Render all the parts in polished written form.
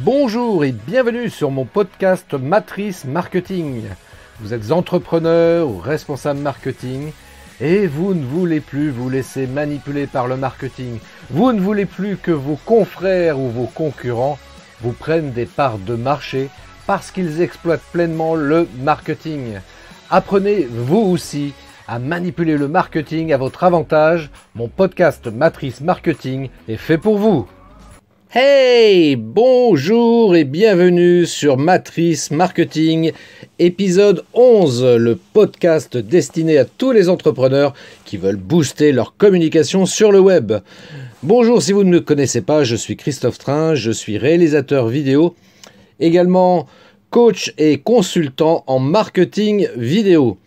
Bonjour et bienvenue sur mon podcast Matrice Marketing. Vous êtes entrepreneur ou responsable marketing et vous ne voulez plus vous laisser manipuler par le marketing. Vous ne voulez plus que vos confrères ou vos concurrents vous prennent des parts de marché parce qu'ils exploitent pleinement le marketing. Apprenez vous aussi à manipuler le marketing à votre avantage. Mon podcast Matrice Marketing est fait pour vous. Hey, bonjour et bienvenue sur Matrice Marketing, épisode 11, le podcast destiné à tous les entrepreneurs qui veulent booster leur communication sur le web. Bonjour, si vous ne me connaissez pas, je suis Christophe Train, je suis réalisateur vidéo, également coach et consultant en marketing vidéo.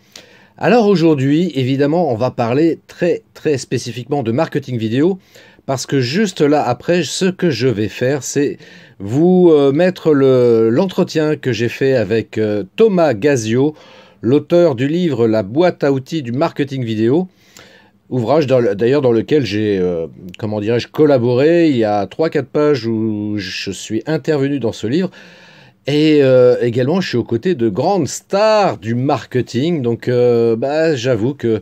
Alors aujourd'hui, évidemment, on va parler très spécifiquement de marketing vidéo. Parce que juste là, après, ce que je vais faire, c'est vous mettre l'entretien que j'ai fait avec Thomas Gazio, l'auteur du livre « La boîte à outils du marketing vidéo », ouvrage d'ailleurs dans lequel j'ai, collaboré. Il y a 3-4 pages où je suis intervenu dans ce livre. Et également, je suis aux côtés de grandes stars du marketing. Donc, j'avoue que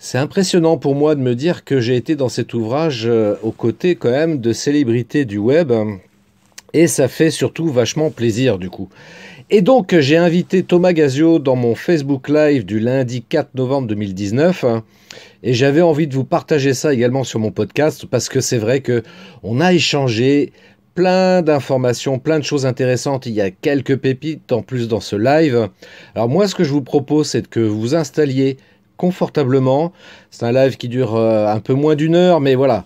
c'est impressionnant pour moi de me dire que j'ai été dans cet ouvrage aux côtés quand même de célébrités du web et ça fait surtout vachement plaisir du coup. Et donc j'ai invité Thomas Gazio dans mon Facebook Live du lundi 4 novembre 2019 et j'avais envie de vous partager ça également sur mon podcast parce que c'est vrai que on a échangé plein d'informations, plein de choses intéressantes. Il y a quelques pépites en plus dans ce live. Alors moi ce que je vous propose c'est que vous vous installiez confortablement. C'est un live qui dure un peu moins d'une heure, mais voilà.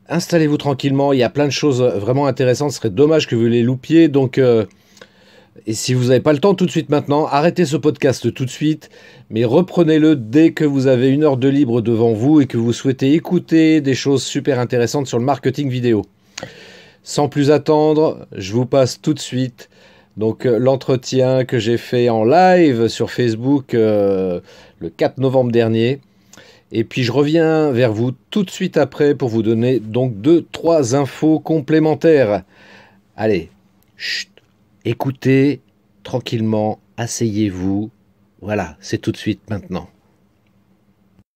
Installez-vous tranquillement, il y a plein de choses vraiment intéressantes, ce serait dommage que vous les loupiez, donc et si vous n'avez pas le temps tout de suite maintenant, arrêtez ce podcast tout de suite, mais reprenez-le dès que vous avez une heure de libre devant vous et que vous souhaitez écouter des choses super intéressantes sur le marketing vidéo. Sans plus attendre, je vous passe tout de suite donc l'entretien que j'ai fait en live sur Facebook le 4 novembre dernier. Et puis je reviens vers vous tout de suite après pour vous donner donc 2-3 infos complémentaires. Allez, chut, écoutez tranquillement, asseyez-vous. Voilà, c'est tout de suite maintenant.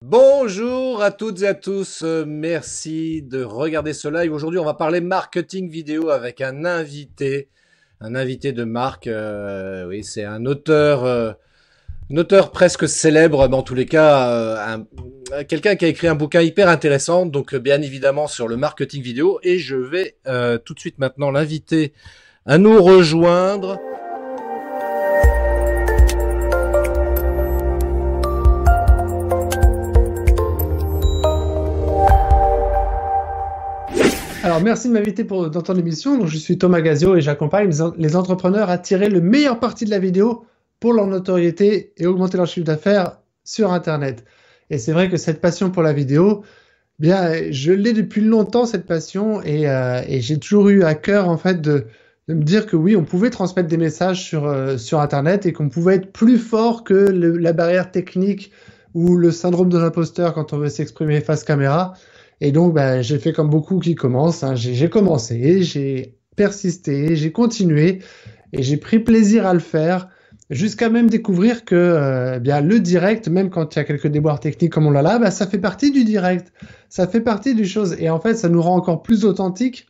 Bonjour à toutes et à tous, merci de regarder ce live. Aujourd'hui on va parler marketing vidéo avec un invité de marque. Oui, c'est un auteur presque célèbre, mais en tous les cas, quelqu'un qui a écrit un bouquin hyper intéressant, donc bien évidemment sur le marketing vidéo. Et je vais tout de suite maintenant l'inviter à nous rejoindre. Alors, merci de m'inviter dans ton émission. Donc, je suis Thomas Gazio et j'accompagne les entrepreneurs à tirer le meilleur parti de la vidéo pour leur notoriété et augmenter leur chiffre d'affaires sur Internet. Et c'est vrai que cette passion pour la vidéo, bien, je l'ai depuis longtemps, cette passion, et j'ai toujours eu à cœur, en fait, de me dire que oui, on pouvait transmettre des messages sur Internet et qu'on pouvait être plus fort que la barrière technique ou le syndrome de l'imposteur quand on veut s'exprimer face caméra. Et donc, j'ai fait comme beaucoup qui commencent. J'ai commencé, j'ai persisté, j'ai continué et j'ai pris plaisir à le faire jusqu'à même découvrir que le direct, même quand il y a quelques déboires techniques comme on l'a là, ça fait partie du direct. Ça fait partie des choses. Et en fait, ça nous rend encore plus authentiques.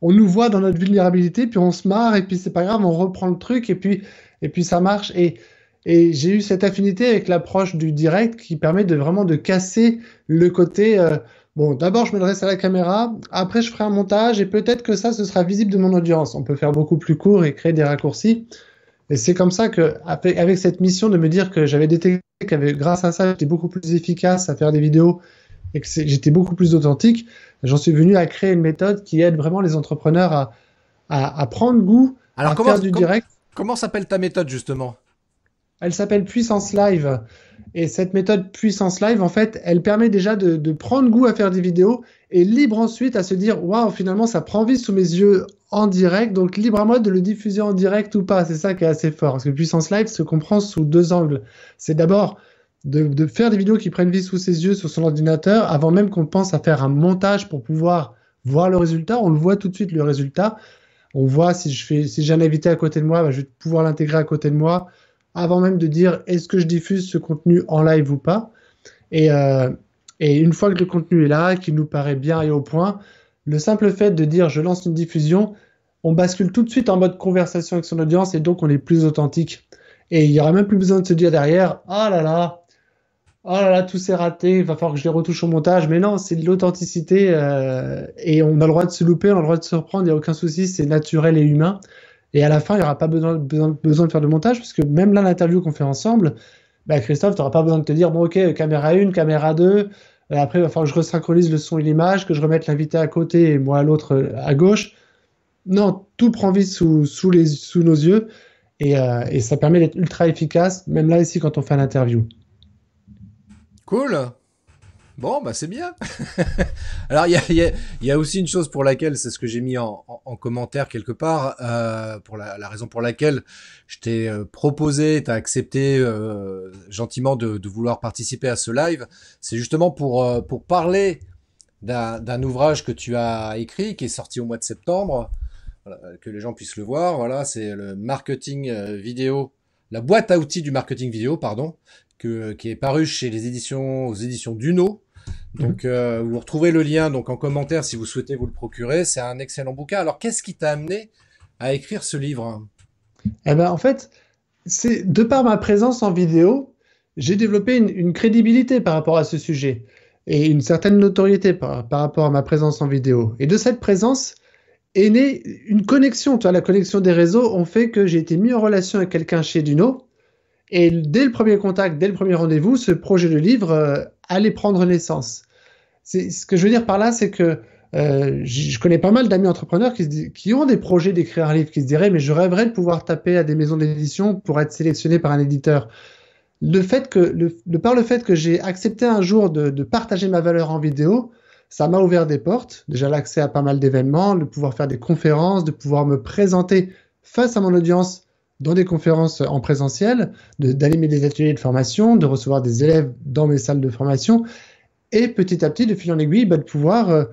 On nous voit dans notre vulnérabilité, puis on se marre et puis c'est pas grave, on reprend le truc et puis ça marche. Et j'ai eu cette affinité avec l'approche du direct qui permet vraiment de casser le côté... Bon, d'abord, je m'adresse à la caméra, après, je ferai un montage et peut-être que ça, ce sera visible de mon audience. On peut faire beaucoup plus court et créer des raccourcis. Et c'est comme ça que, avec cette mission de me dire que j'avais détecté grâce à ça, j'étais beaucoup plus efficace à faire des vidéos et que j'étais beaucoup plus authentique, j'en suis venu à créer une méthode qui aide vraiment les entrepreneurs à prendre goût à faire du direct. Comment s'appelle ta méthode, justement ? Elle s'appelle Puissance Live. Et cette méthode Puissance Live, en fait, elle permet déjà de prendre goût à faire des vidéos et libre ensuite à se dire « Waouh, finalement, ça prend vie sous mes yeux en direct. » Donc, libre à moi de le diffuser en direct ou pas. C'est ça qui est assez fort. Parce que Puissance Live se comprend sous 2 angles. C'est d'abord de faire des vidéos qui prennent vie sous ses yeux, sur son ordinateur, avant même qu'on pense à faire un montage pour pouvoir voir le résultat. On le voit tout de suite, le résultat. On voit si j'ai un invité à côté de moi, bah, je vais pouvoir l'intégrer à côté de moi avant même de dire est-ce que je diffuse ce contenu en live ou pas. Et une fois que le contenu est là, qu'il nous paraît bien et au point, le simple fait de dire je lance une diffusion, on bascule tout de suite en mode conversation avec son audience et donc on est plus authentique. Et il n'y aura même plus besoin de se dire derrière oh là là, tout s'est raté, il va falloir que je les retouche au montage. Mais non, c'est de l'authenticité et on a le droit de se louper, on a le droit de se reprendre, il n'y a aucun souci, c'est naturel et humain. Et à la fin, il n'y aura pas besoin de faire de montage, parce que même là, l'interview qu'on fait ensemble, bah, Christophe, tu n'auras pas besoin de te dire, bon ok, caméra 1, caméra 2, après il va falloir que je resynchronise le son et l'image, que je remette l'invité à côté et moi l'autre à gauche. Non, tout prend vie sous nos yeux et ça permet d'être ultra efficace, même là ici quand on fait l'interview. Cool. Bon, bah c'est bien. Alors, il y a aussi une chose pour laquelle, c'est ce que j'ai mis en commentaire quelque part, pour la raison pour laquelle je t'ai proposé, t'as accepté gentiment de vouloir participer à ce live, c'est justement pour parler d'un ouvrage que tu as écrit, qui est sorti au mois de septembre, voilà, que les gens puissent le voir. Voilà, c'est le marketing vidéo, la boîte à outils du marketing vidéo, pardon, qui est paru chez aux éditions Duno. Donc, vous retrouvez le lien donc en commentaire si vous souhaitez vous le procurer. C'est un excellent bouquin. Alors, qu'est-ce qui t'a amené à écrire ce livre? Eh ben, en fait, c'est de par ma présence en vidéo, j'ai développé une crédibilité par rapport à ce sujet et une certaine notoriété par rapport à ma présence en vidéo. Et de cette présence est née une connexion. Tu vois, la connexion des réseaux ont fait que j'ai été mis en relation avec quelqu'un chez Duno. Et dès le premier contact, dès le premier rendez-vous, ce projet de livre allait prendre naissance. Ce que je veux dire par là, c'est que je connais pas mal d'amis entrepreneurs qui ont des projets d'écrire un livre, qui se diraient mais je rêverais de pouvoir taper à des maisons d'édition pour être sélectionné par un éditeur. Par le fait que j'ai accepté un jour de partager ma valeur en vidéo, ça m'a ouvert des portes. Déjà l'accès à pas mal d'événements, de pouvoir faire des conférences, de pouvoir me présenter face à mon audience dans des conférences en présentiel, d'animer des ateliers de formation, de recevoir des élèves dans mes salles de formation, et petit à petit, de fil en aiguille, de pouvoir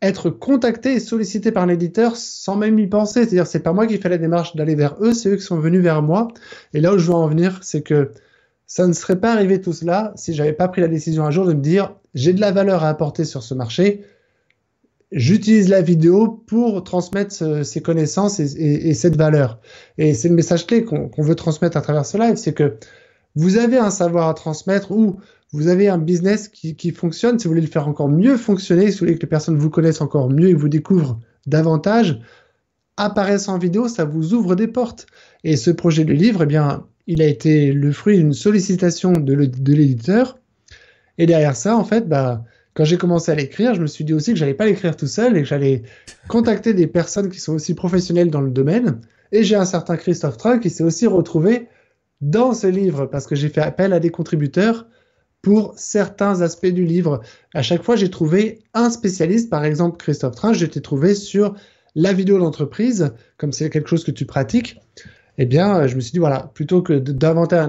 être contacté et sollicité par un éditeur sans même y penser. C'est-à-dire, c'est pas moi qui fais la démarche d'aller vers eux, c'est eux qui sont venus vers moi. Et là où je veux en venir, c'est que ça ne serait pas arrivé tout cela si j'avais pas pris la décision un jour de me dire, j'ai de la valeur à apporter sur ce marché, j'utilise la vidéo pour transmettre ces connaissances et cette valeur. Et c'est le message clé qu'on veut transmettre à travers ce live, c'est que vous avez un savoir à transmettre ou vous avez un business qui fonctionne. Si vous voulez le faire encore mieux fonctionner, si vous voulez que les personnes vous connaissent encore mieux et vous découvrent davantage, apparaître en vidéo, ça vous ouvre des portes. Et ce projet de livre, eh bien, il a été le fruit d'une sollicitation de l'éditeur. Et derrière ça, en fait, quand j'ai commencé à l'écrire, je me suis dit aussi que j'allais pas l'écrire tout seul et que j'allais contacter des personnes qui sont aussi professionnelles dans le domaine. Et j'ai un certain Christophe Train qui s'est aussi retrouvé dans ce livre parce que j'ai fait appel à des contributeurs pour certains aspects du livre. À chaque fois, j'ai trouvé un spécialiste. Par exemple, Christophe Train, je t'ai trouvé sur la vidéo d'entreprise, comme c'est quelque chose que tu pratiques. Eh bien, je me suis dit, voilà, plutôt que d'inventer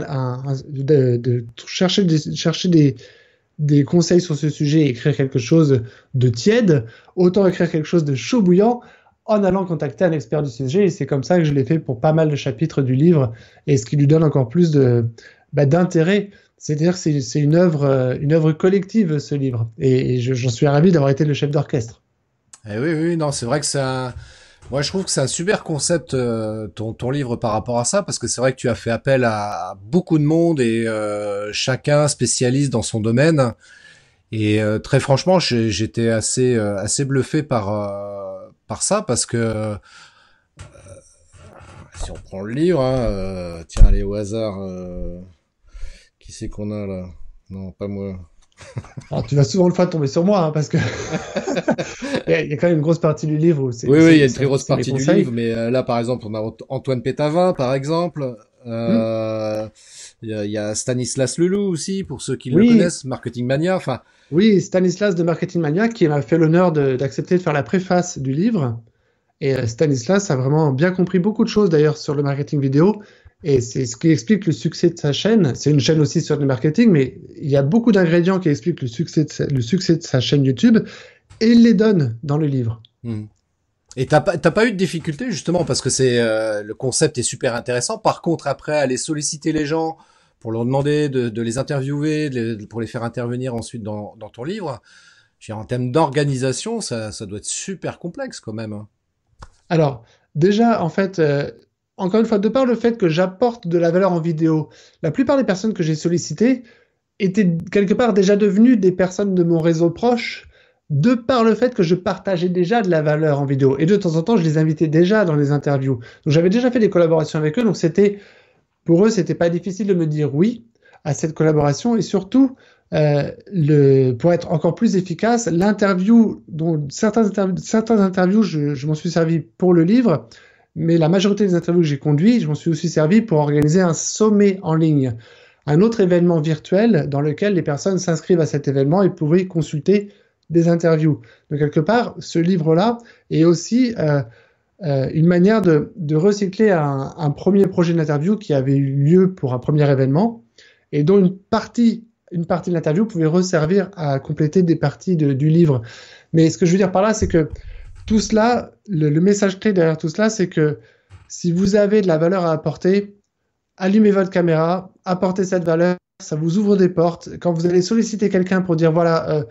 de chercher des conseils sur ce sujet et écrire quelque chose de tiède, autant écrire quelque chose de chaud bouillant en allant contacter un expert du sujet. Et c'est comme ça que je l'ai fait pour pas mal de chapitres du livre et ce qui lui donne encore plus d'intérêt. C'est-à-dire que c'est une œuvre collective, ce livre. Et j'en suis ravi d'avoir été le chef d'orchestre. Eh oui, non, c'est vrai que moi, je trouve que c'est un super concept, ton livre par rapport à ça, parce que c'est vrai que tu as fait appel à beaucoup de monde et chacun spécialiste dans son domaine. Et très franchement, j'étais assez bluffé par ça, parce que si on prend le livre, hein, tiens, allez au hasard, qui c'est qu'on a là? Non, pas moi. Alors, tu vas souvent le faire tomber sur moi, hein, parce que il y a quand même une grosse partie du livre où c'est. Oui, il y a une très grosse partie du livre, mais là, par exemple, on a Antoine Pétavin, par exemple. Il y a Stanislas Leloup aussi, pour ceux qui le connaissent, Marketing Mania. Enfin. Oui, Stanislas de Marketing Mania, qui m'a fait l'honneur d'accepter de faire la préface du livre. Et Stanislas a vraiment bien compris beaucoup de choses d'ailleurs sur le marketing vidéo. Et c'est ce qui explique le succès de sa chaîne. C'est une chaîne aussi sur le marketing, mais il y a beaucoup d'ingrédients qui expliquent le succès de sa chaîne YouTube. Et il les donne dans le livre. Et t'as pas eu de difficulté justement parce que c'est le concept est super intéressant. Par contre, après aller solliciter les gens pour leur demander de les interviewer, pour les faire intervenir ensuite dans ton livre, je veux dire, en termes d'organisation, ça doit être super complexe quand même, hein. Alors, déjà, en fait, encore une fois, de par le fait que j'apporte de la valeur en vidéo, la plupart des personnes que j'ai sollicitées étaient quelque part déjà devenues des personnes de mon réseau proche, de par le fait que je partageais déjà de la valeur en vidéo. Et de temps en temps, je les invitais déjà dans les interviews. Donc, j'avais déjà fait des collaborations avec eux, donc pour eux, c'était pas difficile de me dire oui à cette collaboration. Et surtout, pour être encore plus efficace, certaines interviews, je m'en suis servi pour le livre, mais la majorité des interviews que j'ai conduites, je m'en suis aussi servi pour organiser un sommet en ligne, un autre événement virtuel dans lequel les personnes s'inscrivent à cet événement et pouvaient consulter des interviews. Donc quelque part, ce livre-là est aussi une manière de recycler un premier projet d'interview qui avait eu lieu pour un premier événement et dont une partie de l'interview pouvait resservir à compléter des parties du livre. Mais ce que je veux dire par là, c'est que tout cela, le message clé derrière tout cela, c'est que si vous avez de la valeur à apporter, allumez votre caméra, apportez cette valeur, ça vous ouvre des portes. Quand vous allez solliciter quelqu'un pour dire, voilà,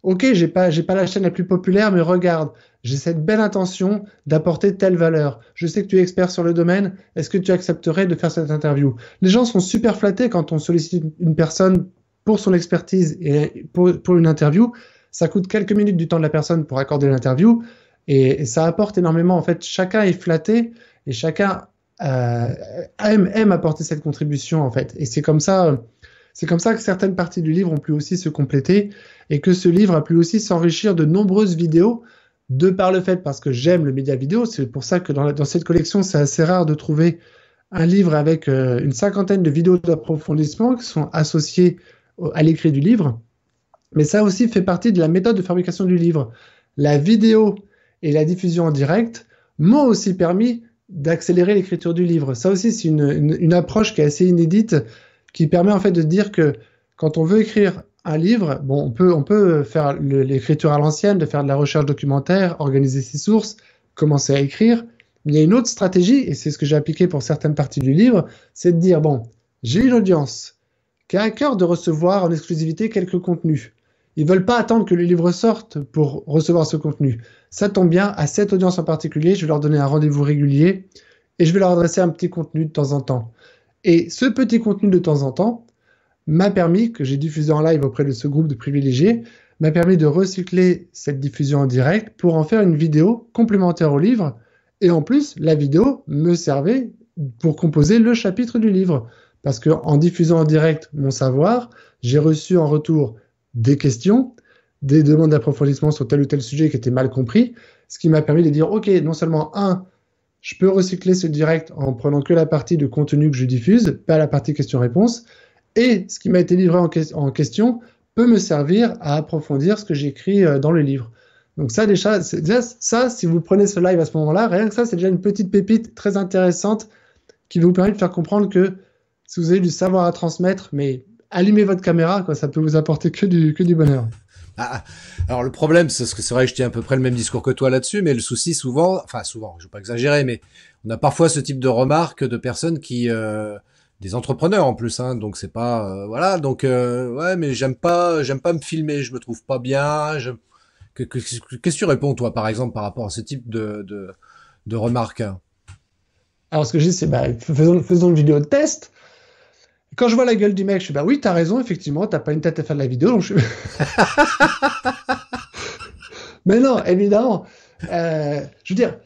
ok, j'ai pas la chaîne la plus populaire, mais regarde, j'ai cette belle intention d'apporter telle valeur. Je sais que tu es expert sur le domaine. Est-ce que tu accepterais de faire cette interview? Les gens sont super flattés quand on sollicite une personne pour son expertise et pour une interview. Ça coûte quelques minutes du temps de la personne pour accorder l'interview et ça apporte énormément. En fait, chacun est flatté et chacun aime apporter cette contribution en fait. Et c'est comme ça que certaines parties du livre ont pu aussi se compléter et que ce livre a pu aussi s'enrichir de nombreuses vidéos de par le fait, parce que j'aime le média vidéo. C'est pour ça que dans cette collection, c'est assez rare de trouver un livre avec une cinquantaine de vidéos d'approfondissement qui sont associées à l'écrit du livre. Mais ça aussi fait partie de la méthode de fabrication du livre. La vidéo et la diffusion en direct m'ont aussi permis d'accélérer l'écriture du livre. Ça aussi, c'est une approche qui est assez inédite, qui permet en fait de dire que quand on veut écrire un livre, bon, on peut faire l'écriture à l'ancienne, de faire de la recherche documentaire, organiser ses sources, commencer à écrire. Mais il y a une autre stratégie, et c'est ce que j'ai appliqué pour certaines parties du livre, c'est de dire, bon, j'ai une audience qui a à cœur de recevoir en exclusivité quelques contenus. Ils veulent pas attendre que le livre sorte pour recevoir ce contenu. Ça tombe bien, à cette audience en particulier, je vais leur donner un rendez-vous régulier et je vais leur adresser un petit contenu de temps en temps. Et ce petit contenu de temps en temps m'a permis, que j'ai diffusé en live auprès de ce groupe de privilégiés, m'a permis de recycler cette diffusion en direct pour en faire une vidéo complémentaire au livre. Et en plus, la vidéo me servait pour composer le chapitre du livre. Parce qu'en diffusant en direct mon savoir, j'ai reçu en retour des questions, des demandes d'approfondissement sur tel ou tel sujet qui étaient mal compris, ce qui m'a permis de dire, ok, non seulement je peux recycler ce direct en prenant que la partie de contenu que je diffuse, pas la partie question-réponse, et ce qui m'a été livré en question peut me servir à approfondir ce que j'écris dans le livre. Donc ça déjà, ça, si vous prenez ce live à ce moment-là, rien que ça, c'est déjà une petite pépite très intéressante qui vous permet de faire comprendre que si vous avez du savoir à transmettre, mais allumez votre caméra, quoi, ça peut vous apporter que du bonheur. Ah, alors le problème, c'est que c'est vrai que je tiens à peu près le même discours que toi là-dessus, mais le souci souvent, je vais pas exagérer, mais on a parfois ce type de remarques de personnes qui, des entrepreneurs en plus, hein, donc c'est pas, voilà, donc ouais, mais j'aime pas me filmer, je me trouve pas bien. Qu'est-ce que tu réponds toi, par exemple, par rapport à ce type de remarques? Alors ce que je dis, c'est faisons une vidéo de test. Quand je vois la gueule du mec, je suis oui, t'as raison, effectivement, t'as pas une tête à faire de la vidéo, donc je suis... Mais non, évidemment. Je veux dire,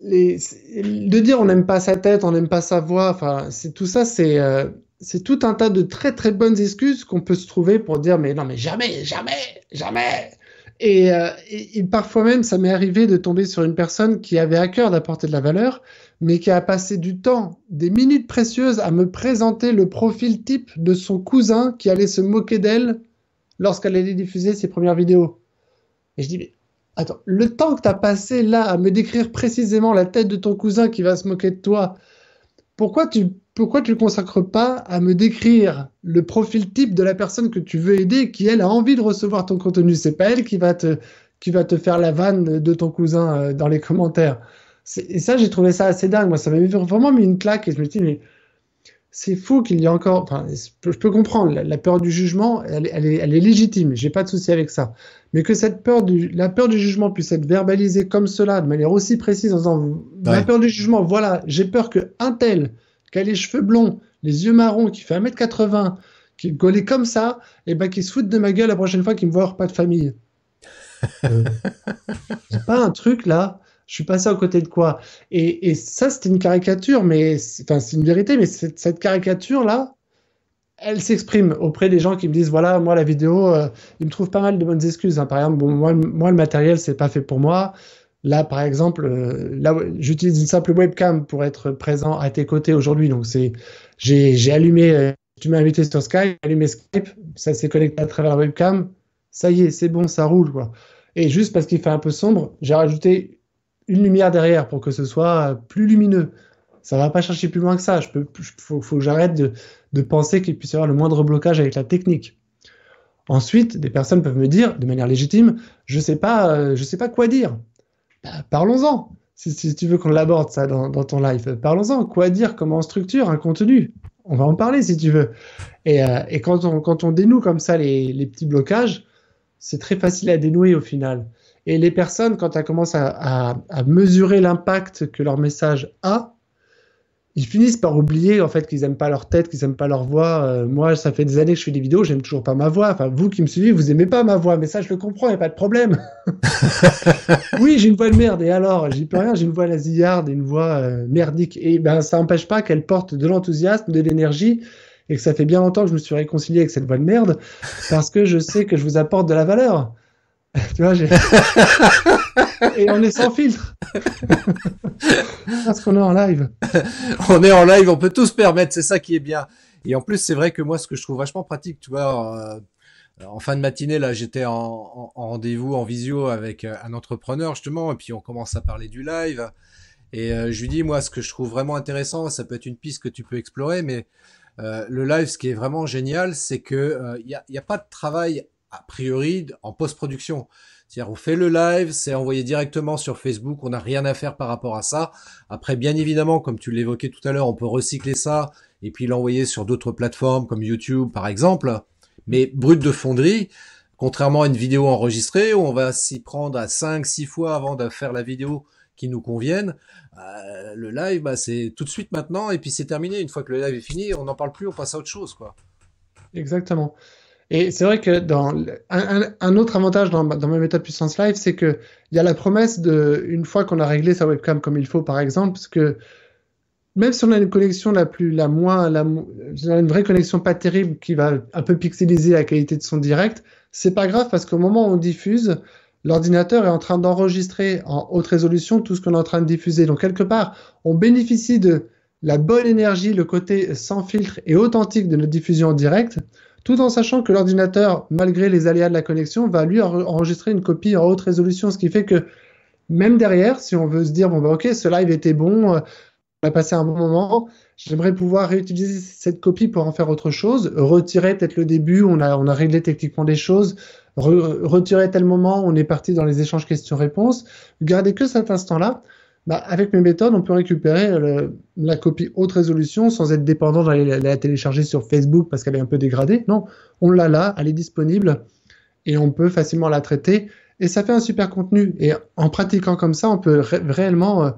de dire on n'aime pas sa tête, on n'aime pas sa voix, enfin, c'est tout ça, c'est tout un tas de très très bonnes excuses qu'on peut se trouver pour dire mais non, mais jamais, jamais, jamais. Et parfois même, ça m'est arrivé de tomber sur une personne qui avait à cœur d'apporter de la valeur, mais qui a passé du temps, des minutes précieuses, à me présenter le profil type de son cousin qui allait se moquer d'elle lorsqu'elle allait diffuser ses premières vidéos. Et je dis, mais attends, le temps que tu as passé là à me décrire précisément la tête de ton cousin qui va se moquer de toi, pourquoi tu le consacres pas à me décrire le profil type de la personne que tu veux aider, qui elle a envie de recevoir ton contenu? C'est pas elle qui va qui va te faire la vanne de ton cousin dans les commentaires. Et ça, j'ai trouvé ça assez dingue. Moi, ça m'avait vraiment mis une claque et je me dis, mais c'est fou qu'il y ait encore. Enfin, je peux comprendre, la peur du jugement, elle est légitime, j'ai pas de souci avec ça. Mais que la peur du jugement puisse être verbalisée comme cela, de manière aussi précise, en disant la peur du jugement, voilà, j'ai peur qu'un tel, qui a les cheveux blonds, les yeux marrons, qui fait 1m80, qui est gaulé comme ça, et ben qui se fout de ma gueule la prochaine fois qu'il me voit hors pas de famille. C'est pas un truc là. Je suis passé à côté de quoi? Et ça, c'était une caricature, mais c'est une vérité, mais cette caricature-là, elle s'exprime auprès des gens qui me disent, voilà, moi, la vidéo, ils me trouvent pas mal de bonnes excuses, hein. Par exemple, bon, moi, le matériel, c'est pas fait pour moi. Là, par exemple, là, j'utilise une simple webcam pour être présent à tes côtés aujourd'hui. Donc, j'ai allumé, tu m'as invité sur Skype, j'ai allumé Skype, ça s'est connecté à travers la webcam. Ça y est, c'est bon, ça roule, quoi. Et juste parce qu'il fait un peu sombre, j'ai rajouté une lumière derrière pour que ce soit plus lumineux. Ça va pas chercher plus loin que ça. Faut que j'arrête de penser qu'il puisse y avoir le moindre blocage avec la technique. Ensuite, des personnes peuvent me dire, de manière légitime, je sais pas quoi dire. Bah, parlons-en. Si tu veux qu'on l'aborde ça dans ton live, parlons-en. Quoi dire? Comment on structure un contenu? On va en parler si tu veux. Et quand on dénoue comme ça les petits blocages, c'est très facile à dénouer au final. Et les personnes, quand elles commencent à mesurer l'impact que leur message a, ils finissent par oublier en fait qu'ils n'aiment pas leur tête, qu'ils n'aiment pas leur voix. Moi, ça fait des années que je fais des vidéos, j'aime toujours pas ma voix. Enfin, vous qui me suivez, vous aimez pas ma voix, mais ça, je le comprends, il n'y a pas de problème. Oui, j'ai une voix de merde, et alors, j'y peux rien, j'ai une voix nasillarde et une voix merdique. Et ben, ça n'empêche pas qu'elle porte de l'enthousiasme, de l'énergie, et que ça fait bien longtemps que je me suis réconcilié avec cette voix de merde, parce que je sais que je vous apporte de la valeur. Tu vois, et on est sans filtre. Parce qu'on est en live. On est en live, on peut tout se permettre, c'est ça qui est bien. Et en plus, c'est vrai que moi, ce que je trouve vachement pratique, tu vois, en fin de matinée, là, j'étais en rendez-vous, en visio avec un entrepreneur, justement, et puis on commence à parler du live. Et je lui dis, moi, ce que je trouve vraiment intéressant, ça peut être une piste que tu peux explorer, mais le live, ce qui est vraiment génial, c'est que y a pas de travail a priori en post-production. C'est-à-dire, on fait le live, c'est envoyé directement sur Facebook, on n'a rien à faire par rapport à ça. Après, bien évidemment, comme tu l'évoquais tout à l'heure, on peut recycler ça et puis l'envoyer sur d'autres plateformes comme YouTube, par exemple. Mais brut de fonderie, contrairement à une vidéo enregistrée où on va s'y prendre à 5-6 fois avant de faire la vidéo qui nous convienne, le live, bah, c'est tout de suite maintenant et puis c'est terminé. Une fois que le live est fini, on n'en parle plus, on passe à autre chose, quoi. Exactement. Et c'est vrai que un autre avantage dans ma méthode Puissance Live, c'est qu'il y a la promesse une fois qu'on a réglé sa webcam comme il faut, par exemple, parce que même si on a une connexion une vraie connexion pas terrible qui va un peu pixeliser la qualité de son direct, c'est pas grave parce qu'au moment où on diffuse, l'ordinateur est en train d'enregistrer en haute résolution tout ce qu'on est en train de diffuser. Donc quelque part, on bénéficie de la bonne énergie, le côté sans filtre et authentique de notre diffusion en direct, tout en sachant que l'ordinateur, malgré les aléas de la connexion, va lui enregistrer une copie en haute résolution, ce qui fait que même derrière, si on veut se dire, bon, bah, ok, ce live était bon, on a passé un bon moment, j'aimerais pouvoir réutiliser cette copie pour en faire autre chose, retirer peut-être le début, on a réglé techniquement des choses, retirer tel moment, on est parti dans les échanges questions-réponses, garder que cet instant-là. Bah, avec mes méthodes, on peut récupérer la copie haute résolution sans être dépendant d'aller la télécharger sur Facebook parce qu'elle est un peu dégradée. Non, on l'a là, elle est disponible et on peut facilement la traiter. Et ça fait un super contenu. Et en pratiquant comme ça, on peut réellement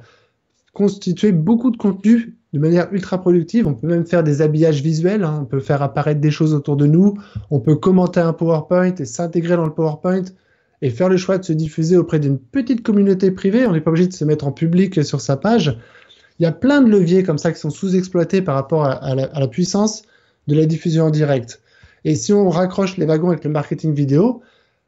constituer beaucoup de contenu de manière ultra productive. On peut même faire des habillages visuels, hein. On peut faire apparaître des choses autour de nous. On peut commenter un PowerPoint et s'intégrer dans le PowerPoint et faire le choix de se diffuser auprès d'une petite communauté privée. On n'est pas obligé de se mettre en public sur sa page. Il y a plein de leviers comme ça qui sont sous-exploités par rapport à la puissance de la diffusion en direct. Et si on raccroche les wagons avec le marketing vidéo,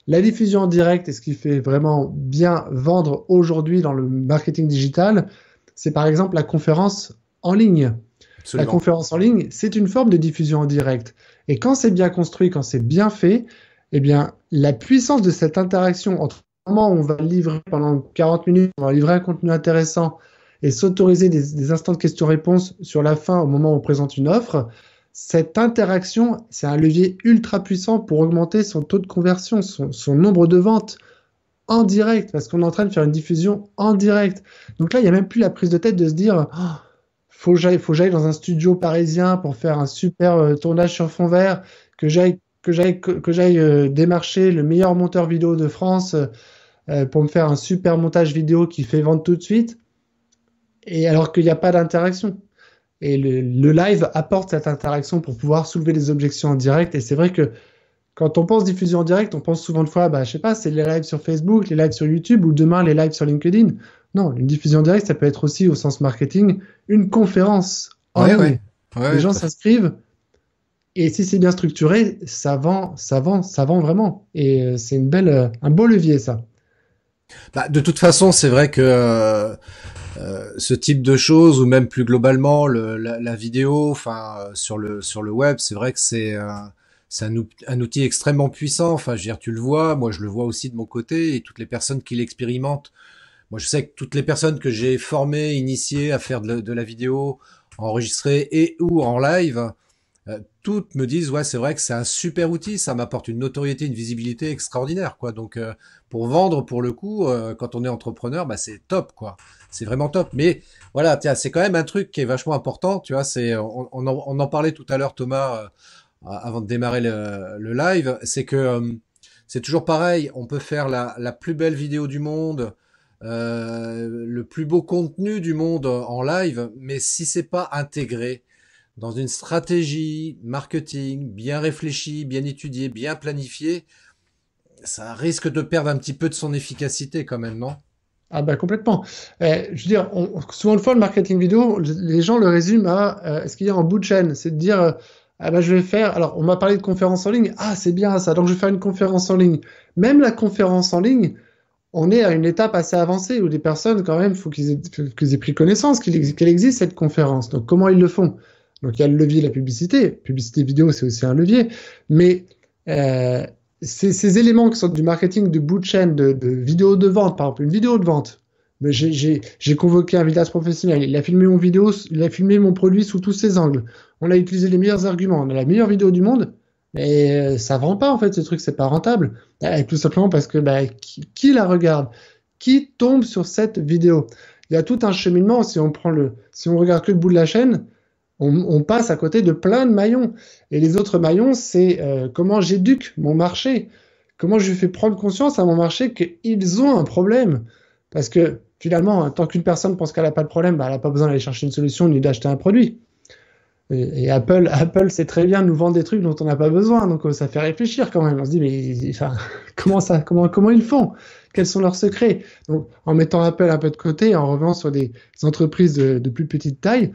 la diffusion en direct est ce qui fait vraiment bien vendre aujourd'hui dans le marketing digital, c'est par exemple la conférence en ligne. Absolument. La conférence en ligne, c'est une forme de diffusion en direct. Et quand c'est bien construit, quand c'est bien fait, eh bien, la puissance de cette interaction entre le moment où on va livrer pendant 40 minutes, on va livrer un contenu intéressant et s'autoriser des instants de questions-réponses sur la fin au moment où on présente une offre, cette interaction, c'est un levier ultra puissant pour augmenter son taux de conversion, son nombre de ventes. en direct, parce qu'on est en train de faire une diffusion en direct. Donc là, il n'y a même plus la prise de tête de se dire, faut que j'aille dans un studio parisien pour faire un super tournage sur fond vert, que j'aille démarcher le meilleur monteur vidéo de France pour me faire un super montage vidéo qui fait vendre tout de suite, et alors qu'il n'y a pas d'interaction. Et le live apporte cette interaction pour pouvoir soulever des objections en direct. Et c'est vrai que quand on pense diffusion en direct, on pense souvent de fois, je sais pas, c'est les lives sur Facebook, les lives sur YouTube ou demain les lives sur LinkedIn. Non, une diffusion en direct, ça peut être aussi au sens marketing une conférence en ligne. Les gens s'inscrivent et si c'est bien structuré, ça vend vraiment. Et c'est un beau levier, ça. De toute façon, c'est vrai que ce type de choses, ou même plus globalement la vidéo, sur le web, c'est vrai que c'est un outil extrêmement puissant. Enfin, je veux dire, tu le vois, moi je le vois aussi de mon côté, et toutes les personnes qui l'expérimentent. Moi, je sais que toutes les personnes que j'ai formées, initiées à faire de la vidéo enregistrée et ou en live, toutes me disent ouais, c'est vrai que c'est un super outil, ça m'apporte une notoriété, une visibilité extraordinaire, quoi. Donc pour vendre, pour le coup, quand on est entrepreneur, c'est top, quoi. C'est vraiment top. Mais voilà, tiens, c'est quand même un truc qui est vachement important, tu vois. On en parlait tout à l'heure, Thomas, avant de démarrer le live. C'est que c'est toujours pareil. On peut faire la plus belle vidéo du monde, le plus beau contenu du monde en live, mais si c'est pas intégré dans une stratégie marketing bien réfléchie, bien étudiée, bien planifiée, ça risque de perdre un petit peu de son efficacité quand même, non? Ah complètement. Je veux dire, souvent une fois le marketing vidéo, les gens le résument à ce qu'il y a en bout de chaîne, c'est de dire je vais faire. Alors on m'a parlé de conférence en ligne, c'est bien ça, donc je vais faire une conférence en ligne. Même la conférence en ligne, on est à une étape assez avancée où des personnes quand même, faut qu'ils aient pris connaissance qu'elle existe cette conférence. Donc comment ils le font? Donc il y a le levier de la publicité. Publicité vidéo, c'est aussi un levier, mais ces éléments qui sont du marketing de bout de chaîne, de vidéo de vente, par exemple, une vidéo de vente. Mais j'ai convoqué un vidéaste professionnel, il a filmé mon produit sous tous ses angles. On a utilisé les meilleurs arguments, on a la meilleure vidéo du monde, mais ça vend pas en fait, ce truc, c'est pas rentable. Tout simplement parce que qui la regarde? Qui tombe sur cette vidéo? Il y a tout un cheminement, si on regarde que le bout de la chaîne, on passe à côté de plein de maillons. Et les autres maillons, c'est comment j'éduque mon marché, comment je fais prendre conscience à mon marché qu'ils ont un problème. Parce que finalement, tant qu'une personne pense qu'elle n'a pas de problème, elle n'a pas besoin d'aller chercher une solution ni d'acheter un produit. Et Apple, c'est très bien de nous vendre des trucs dont on n'a pas besoin. Donc ça fait réfléchir quand même. On se dit, mais comment ils font? Quels sont leurs secrets? Donc en mettant Apple un peu de côté, en revenant sur des entreprises de plus petite taille,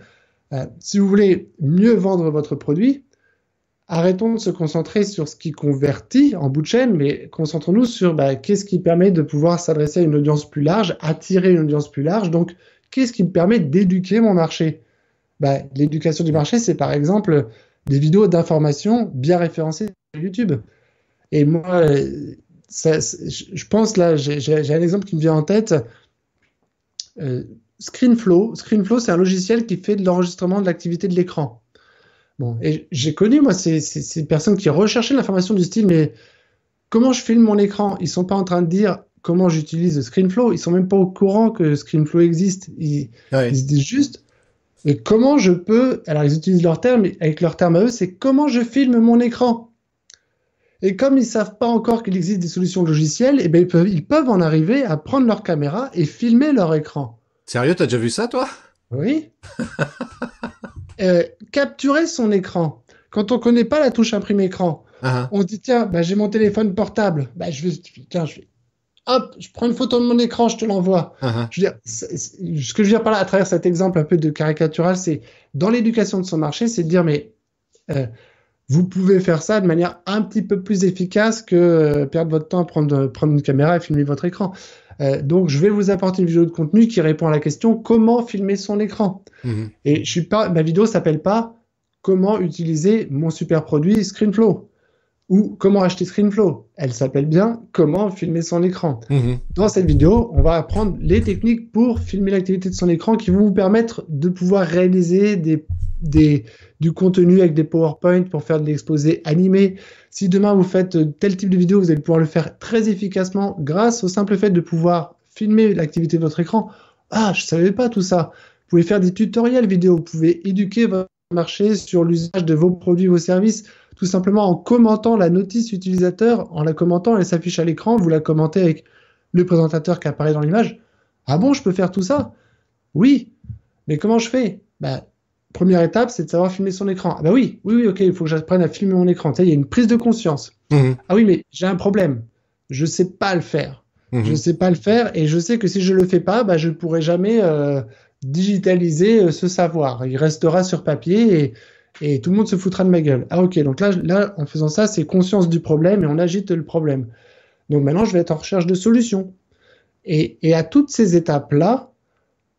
si vous voulez mieux vendre votre produit, arrêtons de se concentrer sur ce qui convertit en bout de chaîne, mais concentrons-nous sur qu'est-ce qui permet de pouvoir s'adresser à une audience plus large, attirer une audience plus large. Donc, qu'est-ce qui me permet d'éduquer mon marché? L'éducation du marché, c'est par exemple des vidéos d'information bien référencées sur YouTube. Et moi, je pense là, j'ai un exemple qui me vient en tête. ScreenFlow, c'est un logiciel qui fait de l'enregistrement de l'activité de l'écran. Bon, et j'ai connu, moi, ces personnes qui recherchaient l'information du style, mais comment je filme mon écran? Ils sont pas en train de dire comment j'utilise ScreenFlow. Ils sont même pas au courant que ScreenFlow existe. Ils se disent juste, mais comment je peux... Alors, ils utilisent leurs termes, mais avec leurs termes à eux, c'est comment je filme mon écran. Et comme ils savent pas encore qu'il existe des solutions logicielles, ils peuvent en arriver à prendre leur caméra et filmer leur écran. Sérieux, t'as déjà vu ça, toi? Oui. Capturer son écran. Quand on connaît pas la touche imprime écran, on se dit tiens, j'ai mon téléphone portable, je prends une photo de mon écran, je te l'envoie. Je veux dire, ce que je veux dire par là, à travers cet exemple un peu de caricatural, c'est dans l'éducation de son marché, c'est de dire mais vous pouvez faire ça de manière un petit peu plus efficace que perdre votre temps à prendre une caméra et filmer votre écran. Donc, je vais vous apporter une vidéo de contenu qui répond à la question comment filmer son écran. Et ma vidéo s'appelle pas comment utiliser mon super produit ScreenFlow ou comment acheter ScreenFlow. Elle s'appelle bien comment filmer son écran. Dans cette vidéo, on va apprendre les techniques pour filmer l'activité de son écran qui vont vous permettre de pouvoir réaliser du contenu avec des PowerPoint pour faire de l'exposé animé. Si demain vous faites tel type de vidéo, vous allez pouvoir le faire très efficacement grâce au simple fait de pouvoir filmer l'activité de votre écran. Ah, je savais pas tout ça. Vous pouvez faire des tutoriels vidéo, vous pouvez éduquer votre marché sur l'usage de vos produits, vos services, tout simplement en commentant la notice utilisateur, en la commentant, elle s'affiche à l'écran, vous la commentez avec le présentateur qui apparaît dans l'image. Ah bon, je peux faire tout ça? Oui, mais comment je fais? Bah, première étape, c'est de savoir filmer son écran. Ah bah oui, ok, il faut que j'apprenne à filmer mon écran. Tu sais, il y a une prise de conscience. Ah oui, mais j'ai un problème. Je sais pas le faire. Je sais pas le faire et je sais que si je le fais pas, bah, je pourrai jamais digitaliser ce savoir. Il restera sur papier et tout le monde se foutra de ma gueule. Ah ok, donc là, en faisant ça, c'est conscience du problème et on agite le problème. Donc maintenant, je vais être en recherche de solutions. Et à toutes ces étapes-là,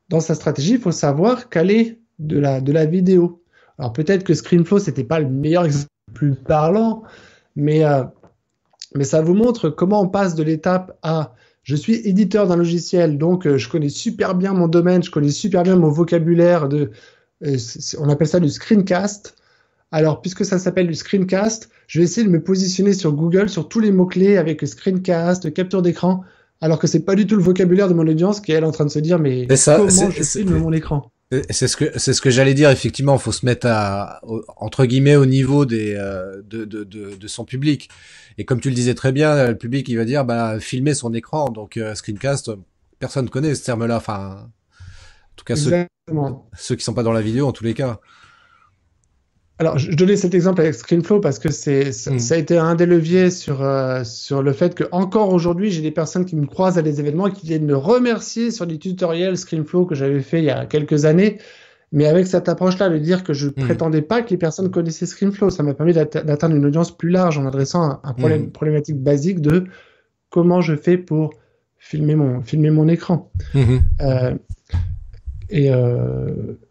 dans sa stratégie, il faut savoir caler de la vidéo. Alors peut-être que ScreenFlow, c'était pas le meilleur exemple le plus parlant, mais ça vous montre comment on passe de l'étape à je suis éditeur d'un logiciel, donc je connais super bien mon domaine, je connais super bien mon vocabulaire on appelle ça du screencast. Alors, puisque ça s'appelle du screencast, je vais essayer de me positionner sur Google sur tous les mots-clés avec screencast, capture d'écran, alors que c'est pas du tout le vocabulaire de mon audience qui est elle en train de se dire mais comment je filme mon écran? C'est ce que j'allais dire, effectivement, il faut se mettre entre guillemets au niveau de son public. Et comme tu le disais très bien, le public il va dire bah filmer son écran, donc screencast, personne connaît ce terme-là, enfin en tout cas ceux qui sont pas dans la vidéo en tous les cas. Alors, je donnais cet exemple avec ScreenFlow parce que ça a été un des leviers sur le fait que encore aujourd'hui, j'ai des personnes qui me croisent à des événements et qui viennent me remercier sur des tutoriels ScreenFlow que j'avais fait il y a quelques années. Mais avec cette approche-là, de dire que je prétendais pas que les personnes connaissaient ScreenFlow, ça m'a permis d'atteindre une audience plus large en adressant un problématique basique de comment je fais pour filmer mon écran. Et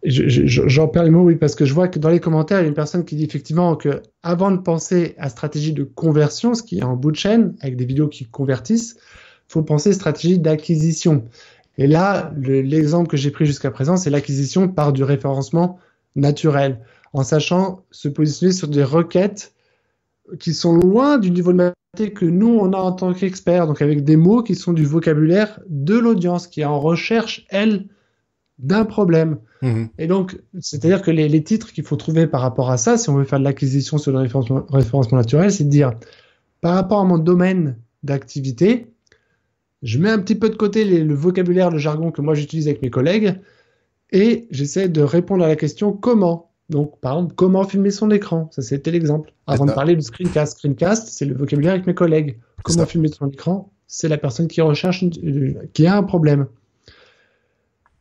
j'en perds les mots, oui, parce que je vois que dans les commentaires, il y a une personne qui dit effectivement que avant de penser à stratégie de conversion, ce qui est en bout de chaîne, avec des vidéos qui convertissent, il faut penser stratégie d'acquisition. Et là, l'exemple que j'ai pris jusqu'à présent, c'est l'acquisition par du référencement naturel, en sachant se positionner sur des requêtes qui sont loin du niveau de maturité que nous, on a en tant qu'experts, donc avec des mots qui sont du vocabulaire de l'audience, qui est en recherche, elle, d'un problème. Et donc, c'est-à-dire que les titres qu'il faut trouver par rapport à ça, si on veut faire de l'acquisition sur le référencement naturel, c'est de dire, par rapport à mon domaine d'activité, je mets un petit peu de côté le vocabulaire, le jargon que moi j'utilise avec mes collègues, et j'essaie de répondre à la question comment. Donc, par exemple, comment filmer son écran? Ça, c'était l'exemple. Avant de parler du screencast. Screencast, c'est le vocabulaire avec mes collègues. Comment filmer son écran? C'est la personne qui recherche, qui a un problème.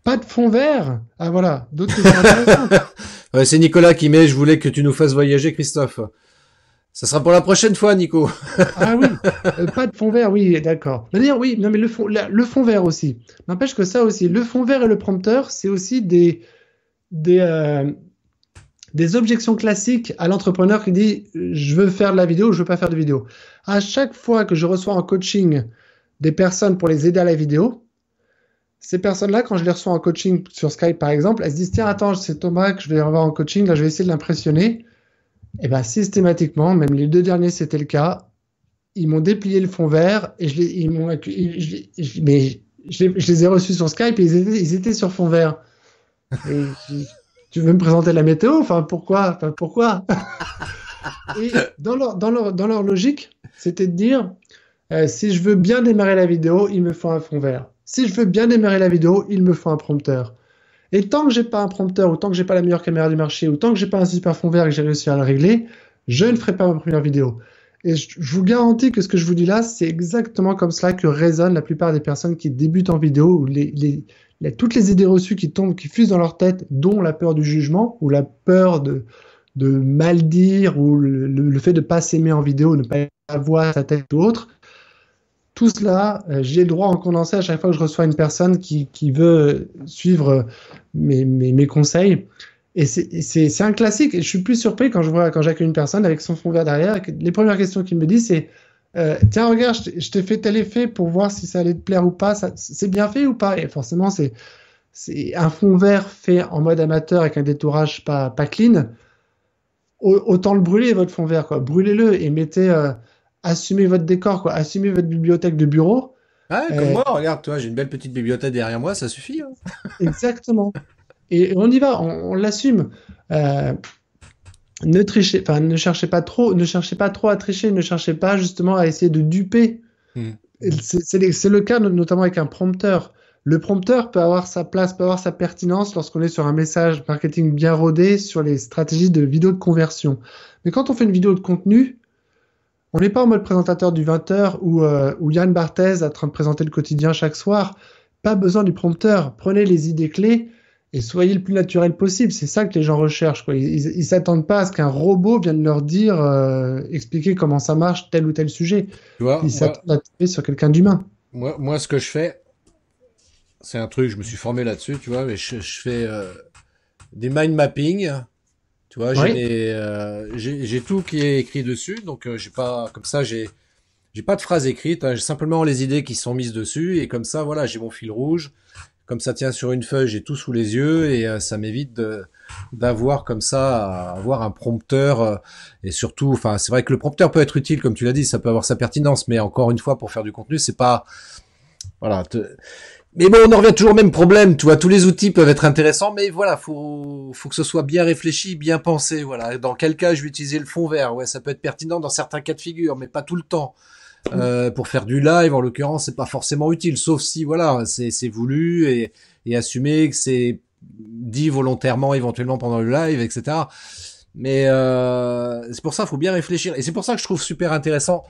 Pas de fond vert. Ah voilà, d'autres questions intéressantes. Ouais, c'est Nicolas qui met, je voulais que tu nous fasses voyager, Christophe. Ça sera pour la prochaine fois, Nico. Ah oui, pas de fond vert, oui, d'accord. D'ailleurs, oui, non mais le fond vert aussi. N'empêche que ça aussi, le fond vert et le prompteur, c'est aussi des objections classiques à l'entrepreneur qui dit je veux faire de la vidéo, je veux pas faire de vidéo. À chaque fois que je reçois en coaching des personnes pour les aider à la vidéo, ces personnes-là, quand je les reçois en coaching sur Skype, par exemple, elles se disent, tiens, attends, c'est Thomas que je vais revoir en coaching, là, je vais essayer de l'impressionner. Et bien, systématiquement, même les 2 derniers, c'était le cas, ils m'ont déplié le fond vert et je les ai reçus sur Skype et ils étaient sur fond vert. Et tu veux me présenter la météo? Enfin, pourquoi? Et dans leur logique, c'était de dire, si je veux bien démarrer la vidéo, il me faut un fond vert. Si je veux bien démarrer la vidéo, il me faut un prompteur. Et tant que j'ai pas un prompteur, ou tant que j'ai pas la meilleure caméra du marché, ou tant que j'ai pas un super fond vert et que j'ai réussi à le régler, je ne ferai pas ma première vidéo. Et je vous garantis que ce que je vous dis là, c'est exactement comme cela que résonnent la plupart des personnes qui débutent en vidéo, ou toutes les idées reçues qui tombent, qui fusent dans leur tête, dont la peur du jugement, ou la peur de mal dire, ou le fait de ne pas s'aimer en vidéo, ne pas avoir sa tête ou autre. Tout cela, j'ai le droit en condensé à chaque fois que je reçois une personne qui veut suivre mes conseils. Et c'est un classique. Et je suis plus surpris quand j'accueille une personne avec son fond vert derrière. Et les premières questions qu'il me dit, c'est tiens, regarde, je t'ai fait tel effet pour voir si ça allait te plaire ou pas. C'est bien fait ou pas? Et forcément, c'est un fond vert fait en mode amateur avec un détourage pas clean. Autant le brûler, votre fond vert, quoi. Brûlez-le et assumez votre décor, quoi. Assumez votre bibliothèque de bureau. Ah, comme moi, regarde, toi, j'ai une belle petite bibliothèque derrière moi, ça suffit. Hein. Exactement. Et on y va, on l'assume. Ne trichez, enfin, ne cherchez pas trop à tricher, ne cherchez pas justement à essayer de duper. C'est le cas notamment avec un prompteur. Le prompteur peut avoir sa place, peut avoir sa pertinence lorsqu'on est sur un message marketing bien rodé sur les stratégies de vidéo de conversion. Mais quand on fait une vidéo de contenu, on n'est pas en mode présentateur du 20h ou Yann Barthès en train de présenter le quotidien chaque soir. Pas besoin du prompteur. Prenez les idées clés et soyez le plus naturel possible. C'est ça que les gens recherchent, quoi. Ils s'attendent pas à ce qu'un robot vienne leur dire, expliquer comment ça marche tel ou tel sujet. Tu vois, Ils s'attendent à tomber sur quelqu'un d'humain. Moi, ce que je fais, c'est un truc, je me suis formé là-dessus, tu vois, mais je fais des mind mapping. Tu vois, j'ai tout qui est écrit dessus, donc j'ai pas comme ça, j'ai pas de phrases écrites, hein, j'ai simplement les idées qui sont mises dessus et comme ça, voilà, j'ai mon fil rouge. Comme ça tient sur une feuille, j'ai tout sous les yeux et ça m'évite d'avoir comme ça, avoir un prompteur et surtout, enfin, c'est vrai que le prompteur peut être utile, comme tu l'as dit, ça peut avoir sa pertinence, mais encore une fois, pour faire du contenu, c'est pas, voilà. Mais bon, on en revient toujours au même problème, tu vois, tous les outils peuvent être intéressants, mais voilà, faut que ce soit bien réfléchi, bien pensé, voilà. Dans quel cas je vais utiliser le fond vert? Ouais, ça peut être pertinent dans certains cas de figure, mais pas tout le temps. Pour faire du live, en l'occurrence, c'est pas forcément utile, sauf si, voilà, c'est voulu et assumé que c'est dit volontairement, éventuellement pendant le live, etc. Mais c'est pour ça, faut bien réfléchir. Et c'est pour ça que je trouve super intéressant.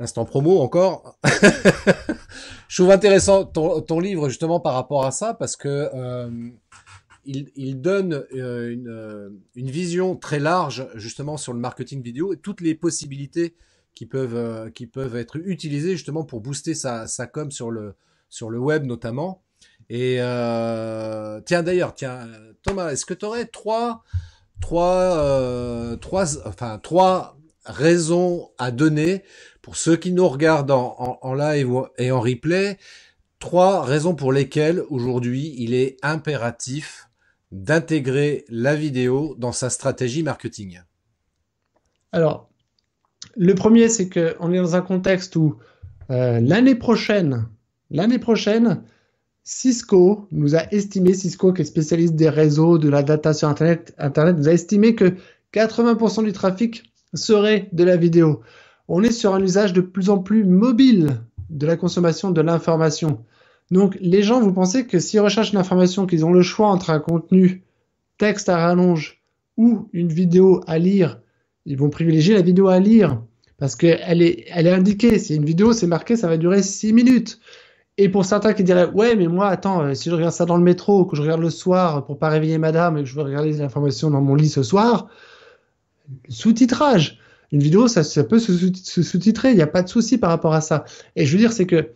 Instant promo encore. Je trouve intéressant ton livre justement par rapport à ça parce que il donne une vision très large justement sur le marketing vidéo et toutes les possibilités qui peuvent être utilisées justement pour booster sa com sur le web notamment. Et tiens Thomas, est-ce que tu aurais trois raisons à donner pour ceux qui nous regardent en live et en replay, 3 raisons pour lesquelles aujourd'hui il est impératif d'intégrer la vidéo dans sa stratégie marketing. Alors, le premier, c'est qu'on est dans un contexte où l'année prochaine, Cisco nous a estimé, Cisco qui est spécialiste des réseaux, de la data sur Internet nous a estimé que 80% du trafic serait de la vidéo. On est sur un usage de plus en plus mobile de la consommation de l'information. Donc, les gens, vous pensez que s'ils recherchent une information, qu'ils ont le choix entre un contenu texte à rallonge ou une vidéo à lire, ils vont privilégier la vidéo à lire parce qu'elle est indiquée. Si une vidéo, c'est marqué, ça va durer 6 minutes. Et pour certains qui diraient, ouais, mais moi, attends, si je regarde ça dans le métro, que je regarde le soir pour pas réveiller madame et que je veux regarder l'information dans mon lit ce soir, sous-titrage. Une vidéo, ça peut se sous-titrer, il n'y a pas de souci par rapport à ça. Et je veux dire, c'est que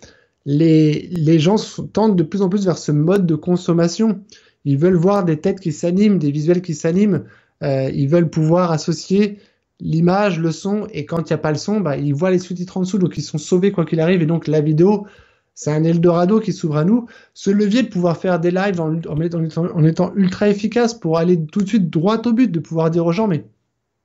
les gens tendent de plus en plus vers ce mode de consommation. Ils veulent voir des têtes qui s'animent, des visuels qui s'animent. Ils veulent pouvoir associer l'image, le son, et quand il n'y a pas le son, ils voient les sous-titres en dessous, donc ils sont sauvés quoi qu'il arrive. Et donc la vidéo, c'est un Eldorado qui s'ouvre à nous. Ce levier de pouvoir faire des lives en étant ultra efficace pour aller tout de suite droit au but, de pouvoir dire aux gens, mais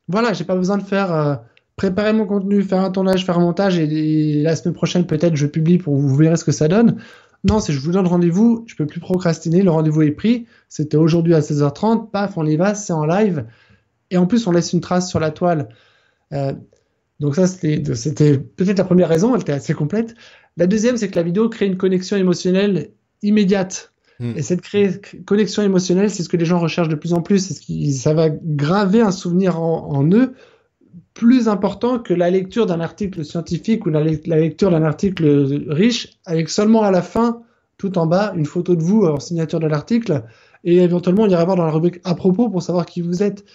voilà, j'ai pas besoin de faire préparer mon contenu, faire un tournage, faire un montage et la semaine prochaine peut-être je publie pour vous verrez ce que ça donne. Non, c'est je vous donne rendez-vous, je peux plus procrastiner, le rendez-vous est pris. C'était aujourd'hui à 16h30, paf, on y va, c'est en live. Et en plus, on laisse une trace sur la toile. Donc ça, c'était peut-être la première raison, elle était assez complète. La deuxième, c'est que la vidéo crée une connexion émotionnelle immédiate. Et cette connexion émotionnelle, c'est ce que les gens recherchent de plus en plus. Ça va graver un souvenir en eux plus important que la lecture d'un article scientifique ou la lecture d'un article riche, avec seulement à la fin, tout en bas, une photo de vous en signature de l'article. Et éventuellement, on ira voir dans la rubrique à propos pour savoir qui vous êtes.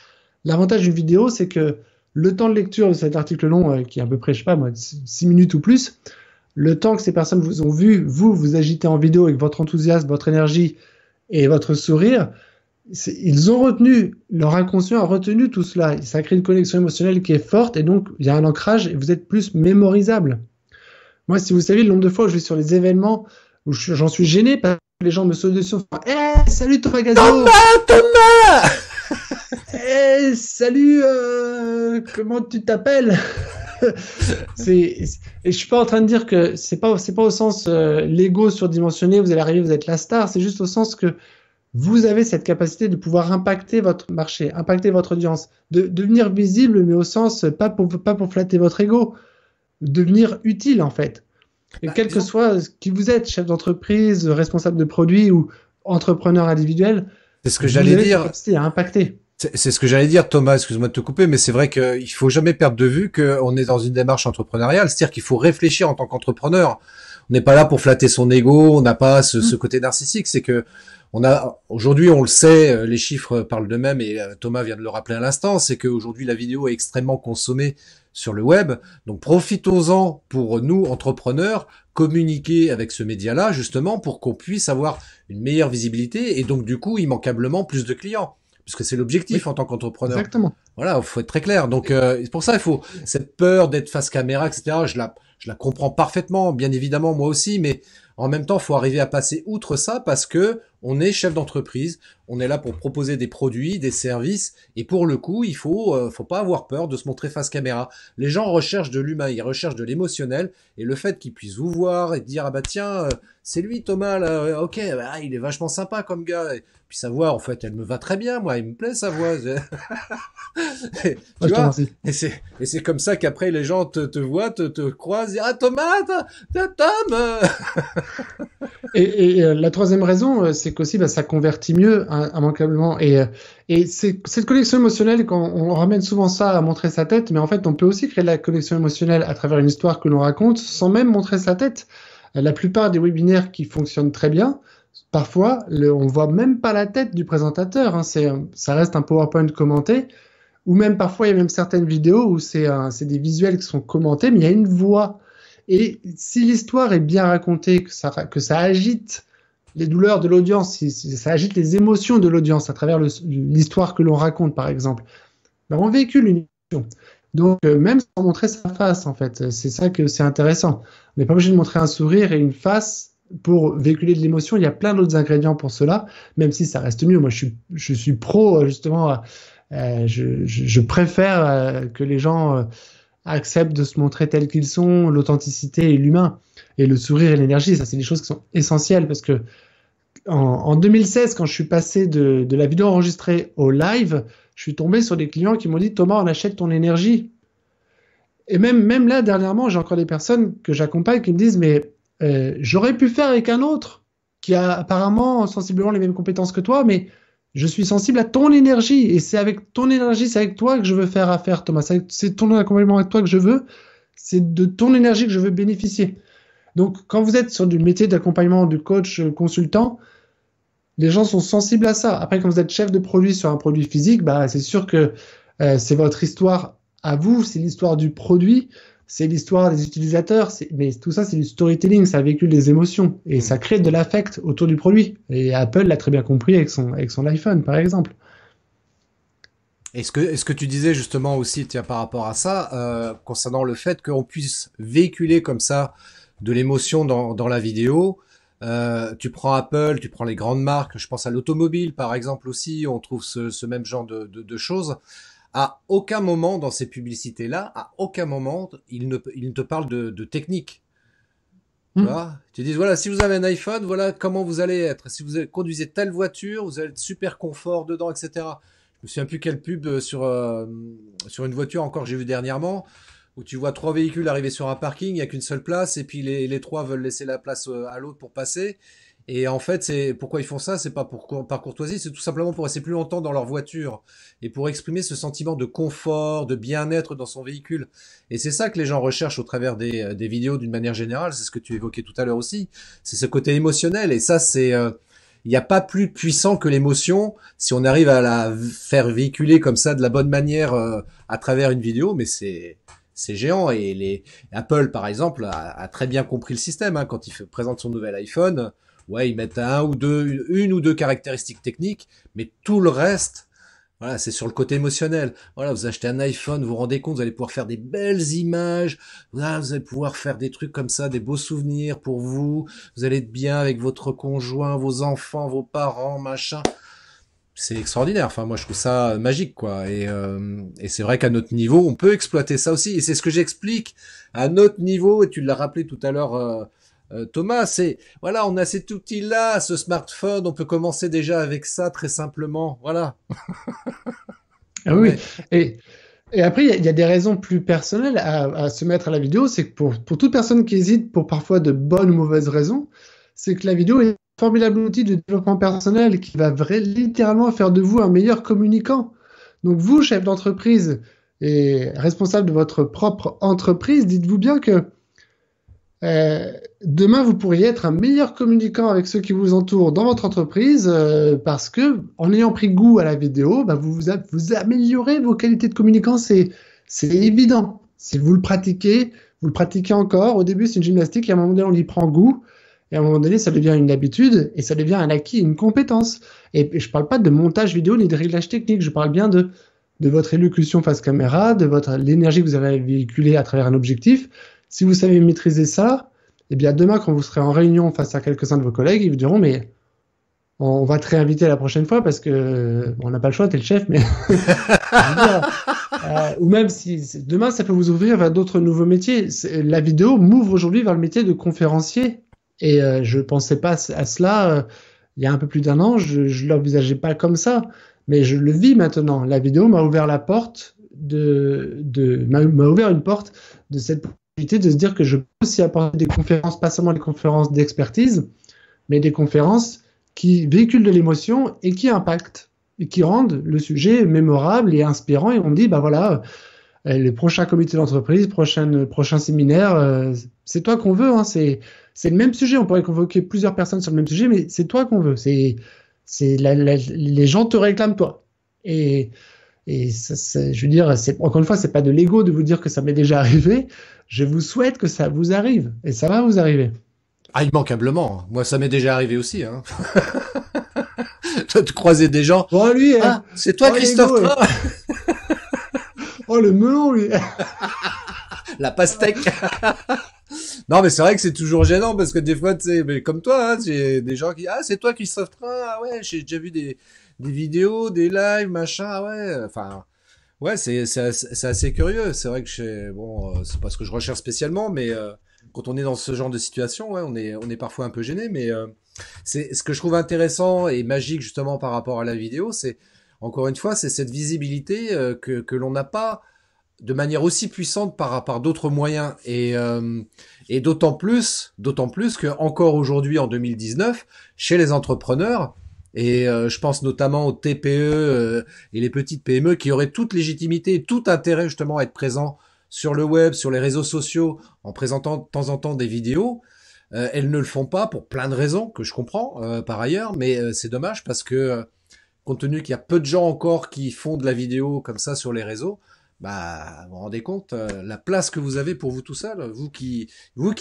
L'avantage d'une vidéo, c'est que le temps de lecture de cet article long, qui est à peu près, je sais pas moi, 6 minutes ou plus, le temps que ces personnes vous ont vu, vous agiter en vidéo avec votre enthousiasme, votre énergie et votre sourire, ils ont retenu, leur inconscient a retenu tout cela. Ça crée une connexion émotionnelle qui est forte et donc il y a un ancrage et vous êtes plus mémorisable. Moi, si vous savez le nombre de fois où je vais sur les événements où j'en suis gêné parce les gens me sautent dessus. Salut Thomas Gazio. Thomas Salut, comment tu t'appelles? Et je suis pas en train de dire que c'est pas au sens l'ego surdimensionné, vous allez arriver, vous êtes la star, c'est juste au sens que vous avez cette capacité de pouvoir impacter votre marché, impacter votre audience, de devenir visible, mais au sens pas pour flatter votre ego, devenir utile en fait. Et quel que soit qui vous êtes, chef d'entreprise, responsable de produit ou entrepreneur individuel, c'est ce que j'allais dire. Cette capacité à impacter. C'est ce que j'allais dire, Thomas, excuse-moi de te couper, mais c'est vrai qu'il faut jamais perdre de vue qu'on est dans une démarche entrepreneuriale, c'est-à-dire qu'il faut réfléchir en tant qu'entrepreneur. On n'est pas là pour flatter son ego, on n'a pas ce côté narcissique, c'est que aujourd'hui, on le sait, les chiffres parlent d'eux-mêmes et Thomas vient de le rappeler à l'instant, c'est qu'aujourd'hui la vidéo est extrêmement consommée sur le web. Donc profitons-en pour nous, entrepreneurs, communiquer avec ce média-là, justement, pour qu'on puisse avoir une meilleure visibilité et donc du coup, immanquablement, plus de clients. Parce que c'est l'objectif en tant qu'entrepreneur. Exactement. Voilà, il faut être très clair. Donc c'est pour ça il faut cette peur d'être face caméra, etc. Je la comprends parfaitement, bien évidemment moi aussi, mais en même temps, il faut arriver à passer outre ça parce que on est chef d'entreprise, on est là pour proposer des produits, des services, et pour le coup, il faut pas avoir peur de se montrer face caméra. Les gens recherchent de l'humain, ils recherchent de l'émotionnel, et le fait qu'ils puissent vous voir et dire ah bah tiens, c'est lui Thomas là, ok, bah, il est vachement sympa comme gars. Et puis sa voix, en fait, elle me va très bien, moi, il me plaît sa voix. Tu vois, et c'est comme ça qu'après les gens te voient, te croisent, disent ah Thomas, t'es Tom. Et la troisième raison, c'est qu'aussi ça convertit mieux, hein, immanquablement. Et c'est cette connexion émotionnelle, quand on ramène souvent ça à montrer sa tête, mais en fait, on peut aussi créer de la connexion émotionnelle à travers une histoire que l'on raconte sans même montrer sa tête. La plupart des webinaires qui fonctionnent très bien, parfois, on voit même pas la tête du présentateur. Hein, ça reste un PowerPoint commenté. Ou même parfois, il y a même certaines vidéos où c'est des visuels qui sont commentés, mais il y a une voix. Et si l'histoire est bien racontée, que ça agite les douleurs de l'audience, si ça agite les émotions de l'audience à travers l'histoire que l'on raconte, par exemple, ben on véhicule une émotion. Donc, même sans montrer sa face, en fait, c'est ça que c'est intéressant. On n'est pas obligé de montrer un sourire et une face pour véhiculer de l'émotion. Il y a plein d'autres ingrédients pour cela, même si ça reste mieux. Moi, je suis pro, justement, je préfère que les gens acceptent de se montrer tels qu'ils sont, l'authenticité et l'humain, et le sourire et l'énergie. Ça, c'est des choses qui sont essentielles parce que en 2016, quand je suis passé de la vidéo enregistrée au live, je suis tombé sur des clients qui m'ont dit Thomas, on achète ton énergie. Et même là, dernièrement, j'ai encore des personnes que j'accompagne qui me disent mais j'aurais pu faire avec un autre qui a apparemment sensiblement les mêmes compétences que toi, mais je suis sensible à ton énergie et c'est avec ton énergie, c'est avec toi que je veux faire affaire, Thomas. C'est ton accompagnement avec toi que je veux. C'est de ton énergie que je veux bénéficier. Donc, quand vous êtes sur du métier d'accompagnement, de coach, consultant, les gens sont sensibles à ça. Après, quand vous êtes chef de produit sur un produit physique, bah, c'est sûr que c'est votre histoire à vous, c'est l'histoire du produit, c'est l'histoire des utilisateurs, mais tout ça, c'est du storytelling, ça véhicule des émotions et ça crée de l'affect autour du produit. Et Apple l'a très bien compris avec son iPhone, par exemple. Est-ce que tu disais justement aussi, tiens, par rapport à ça, concernant le fait qu'on puisse véhiculer comme ça de l'émotion dans la vidéo, tu prends Apple, tu prends les grandes marques, je pense à l'automobile par exemple aussi, on trouve ce même genre de choses. À aucun moment dans ces publicités-là, à aucun moment, ils ne te parlent de technique. Tu vois, tu dis voilà, si vous avez un iPhone, voilà comment vous allez être. Si vous conduisez telle voiture, vous allez être super confort dedans, etc. Je me souviens plus quelle pub sur une voiture encore que j'ai vu dernièrement, où tu vois 3 véhicules arriver sur un parking, il y a qu'une seule place, et puis les 3 veulent laisser la place à l'autre pour passer. Et en fait, c'est pourquoi ils font ça, c'est pas par courtoisie, c'est tout simplement pour rester plus longtemps dans leur voiture et pour exprimer ce sentiment de confort, de bien-être dans son véhicule. Et c'est ça que les gens recherchent au travers des vidéos d'une manière générale. C'est ce que tu évoquais tout à l'heure aussi. C'est ce côté émotionnel. Et ça, c'est il n'y a pas plus puissant que l'émotion si on arrive à la faire véhiculer comme ça de la bonne manière à travers une vidéo. Mais c'est géant et Apple par exemple a très bien compris le système hein, quand il présente son nouvel iPhone. Ouais, ils mettent une ou deux caractéristiques techniques, mais tout le reste, Voilà, c'est sur le côté émotionnel. Voilà, vous achetez un iPhone, vous vous rendez compte, vous allez pouvoir faire des belles images. Voilà, vous allez pouvoir faire des trucs comme ça, des beaux souvenirs pour vous. Vous allez être bien avec votre conjoint, vos enfants, vos parents, machin. C'est extraordinaire. Enfin, moi, je trouve ça magique, quoi. Et c'est vrai qu'à notre niveau, on peut exploiter ça aussi. Et c'est ce que j'explique à notre niveau. Et tu l'as rappelé tout à l'heure, Thomas. C'est voilà, on a cet outil-là, ce smartphone. On peut commencer déjà avec ça très simplement. Voilà. Ah oui, Ouais. et, et après, il y a des raisons plus personnelles à se mettre à la vidéo. C'est que pour toute personne qui hésite, pour parfois de bonnes ou mauvaises raisons, c'est que la vidéo est un formidable outil de développement personnel qui va littéralement faire de vous un meilleur communicant. Donc vous, chef d'entreprise et responsable de votre propre entreprise, dites-vous bien que demain, vous pourriez être un meilleur communicant avec ceux qui vous entourent dans votre entreprise parce que, en ayant pris goût à la vidéo, bah, vous améliorez vos qualités de communicant. C'est évident. Si vous le pratiquez encore. Au début, c'est une gymnastique et à un moment donné, on y prend goût. Et à un moment donné, ça devient une habitude et ça devient un acquis, une compétence. Et je ne parle pas de montage vidéo ni de réglage technique. Je parle bien de votre élocution face caméra, l'énergie que vous avez véhiculée à travers un objectif. Si vous savez maîtriser ça, eh bien demain, quand vous serez en réunion face à quelques-uns de vos collègues, ils vous diront, mais on va te réinviter la prochaine fois parce que on n'a pas le choix, t'es le chef, mais je veux dire, ou même si demain, ça peut vous ouvrir vers d'autres nouveaux métiers. La vidéo m'ouvre aujourd'hui vers le métier de conférencier et je ne pensais pas à cela il y a un peu plus d'un an, je ne l'envisageais pas comme ça, mais je le vis maintenant. La vidéo m'a ouvert la porte m'a ouvert une porte de cette de se dire que je peux aussi apporter des conférences, pas seulement des conférences d'expertise, mais des conférences qui véhiculent de l'émotion et qui impactent, et qui rendent le sujet mémorable et inspirant. Et on me dit, bah voilà, le prochain comité d'entreprise, prochain séminaire, c'est toi qu'on veut. Hein, c'est le même sujet. On pourrait convoquer plusieurs personnes sur le même sujet, mais c'est toi qu'on veut. Les gens te réclament toi. Et ça, je veux dire, encore une fois, c'est pas de l'ego de vous dire que ça m'est déjà arrivé. Je vous souhaite que ça vous arrive. Et ça va vous arriver. Ah, immanquablement. Moi, ça m'est déjà arrivé aussi. Hein. De croiser des gens. Bon, lui, Ah, c'est toi, oh, Christophe l'ego, Train. oh, le melon, lui. La pastèque. Non, mais c'est vrai que c'est toujours gênant parce que des fois, tu sais, mais comme toi, hein, j'ai des gens qui, ah, c'est toi, Christophe Train. Ah ouais, j'ai déjà vu des vidéos, des lives, machin. Ah ouais. Enfin, ouais, c'est assez curieux. C'est vrai que bon, c'est pas ce que je recherche spécialement, mais quand on est dans ce genre de situation, ouais, on est parfois un peu gêné. Mais c'est ce que je trouve intéressant et magique justement par rapport à la vidéo, c'est encore une fois, c'est cette visibilité que l'on n'a pas de manière aussi puissante par d'autres moyens et d'autant plus que encore aujourd'hui en 2019 chez les entrepreneurs et je pense notamment aux TPE et les petites PME qui auraient toute légitimité et tout intérêt justement à être présents sur le web, sur les réseaux sociaux en présentant de temps en temps des vidéos. Elles ne le font pas pour plein de raisons que je comprends par ailleurs, mais c'est dommage parce que compte tenu qu'il y a peu de gens encore qui font de la vidéo comme ça sur les réseaux, bah, vous vous rendez compte la place que vous avez pour vous tout seul, vous qui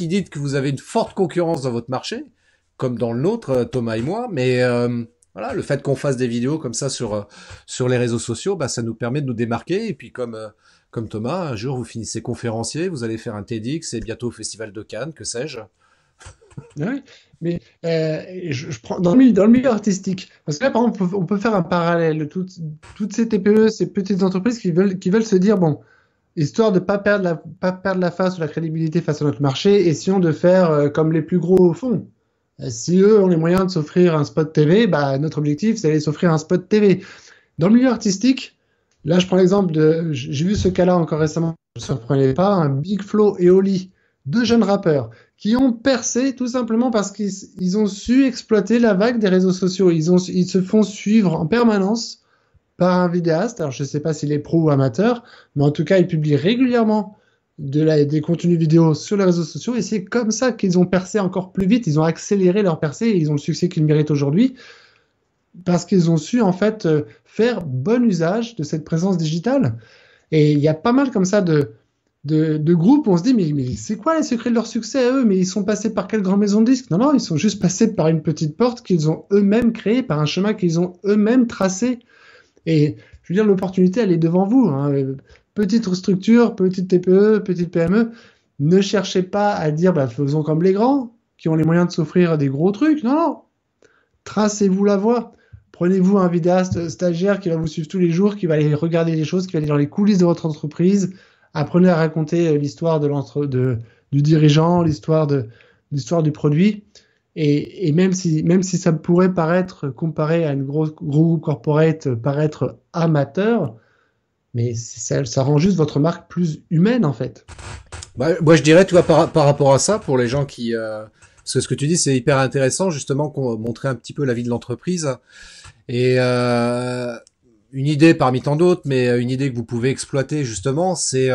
dites que vous avez une forte concurrence dans votre marché, comme dans le nôtre, Thomas et moi, mais voilà, le fait qu'on fasse des vidéos comme ça sur les réseaux sociaux, bah, ça nous permet de nous démarquer. Et puis comme Thomas, un jour vous finissez conférencier, vous allez faire un TEDx et bientôt au Festival de Cannes, que sais-je. Oui, mais je prends dans le milieu artistique. Parce que là, par exemple, on peut faire un parallèle. Toutes ces TPE, ces petites entreprises qui veulent se dire, bon, histoire de pas perdre la face ou la crédibilité face à notre marché, essayons de faire comme les plus gros font. Si eux ont les moyens de s'offrir un spot TV, bah, notre objectif, c'est d'aller s'offrir un spot TV. Dans le milieu artistique, là, je prends l'exemple j'ai vu ce cas-là encore récemment, je ne me surprenais pas, un Big Flo et Oli, deux jeunes rappeurs qui ont percé tout simplement parce qu'ils ont su exploiter la vague des réseaux sociaux. Ils se font suivre en permanence par un vidéaste. Alors, je ne sais pas s'il est pro ou amateur, mais en tout cas, il publie régulièrement des contenus vidéo sur les réseaux sociaux et c'est comme ça qu'ils ont percé encore plus vite. Ils ont accéléré leur percée et ils ont le succès qu'ils méritent aujourd'hui parce qu'ils ont su en fait faire bon usage de cette présence digitale. Et il y a pas mal comme ça de groupes où on se dit mais c'est quoi les secrets de leur succès à eux? Mais ils sont passés par quelle grande maison de disques? Non, ils sont juste passés par une petite porte qu'ils ont eux-mêmes créée, par un chemin qu'ils ont eux-mêmes tracé. Et je veux dire, l'opportunité, elle est devant vous, hein. Petite structure, petite TPE, petite PME, ne cherchez pas à dire, bah, faisons comme les grands, qui ont les moyens de s'offrir des gros trucs. Non, non. Tracez-vous la voie. Prenez-vous un vidéaste stagiaire qui va vous suivre tous les jours, qui va aller regarder les choses, qui va aller dans les coulisses de votre entreprise. Apprenez à raconter l'histoire du dirigeant, l'histoire du produit. Et même si ça pourrait paraître, comparé à une gros groupe corporate, paraître amateur, mais ça rend juste votre marque plus humaine, en fait. Bah, moi, je dirais, tu vois, par rapport à ça, pour les gens qui... parce que ce que tu dis, c'est hyper intéressant, justement, qu'on montrer un petit peu la vie de l'entreprise. Et une idée parmi tant d'autres, mais une idée que vous pouvez exploiter, justement, c'est...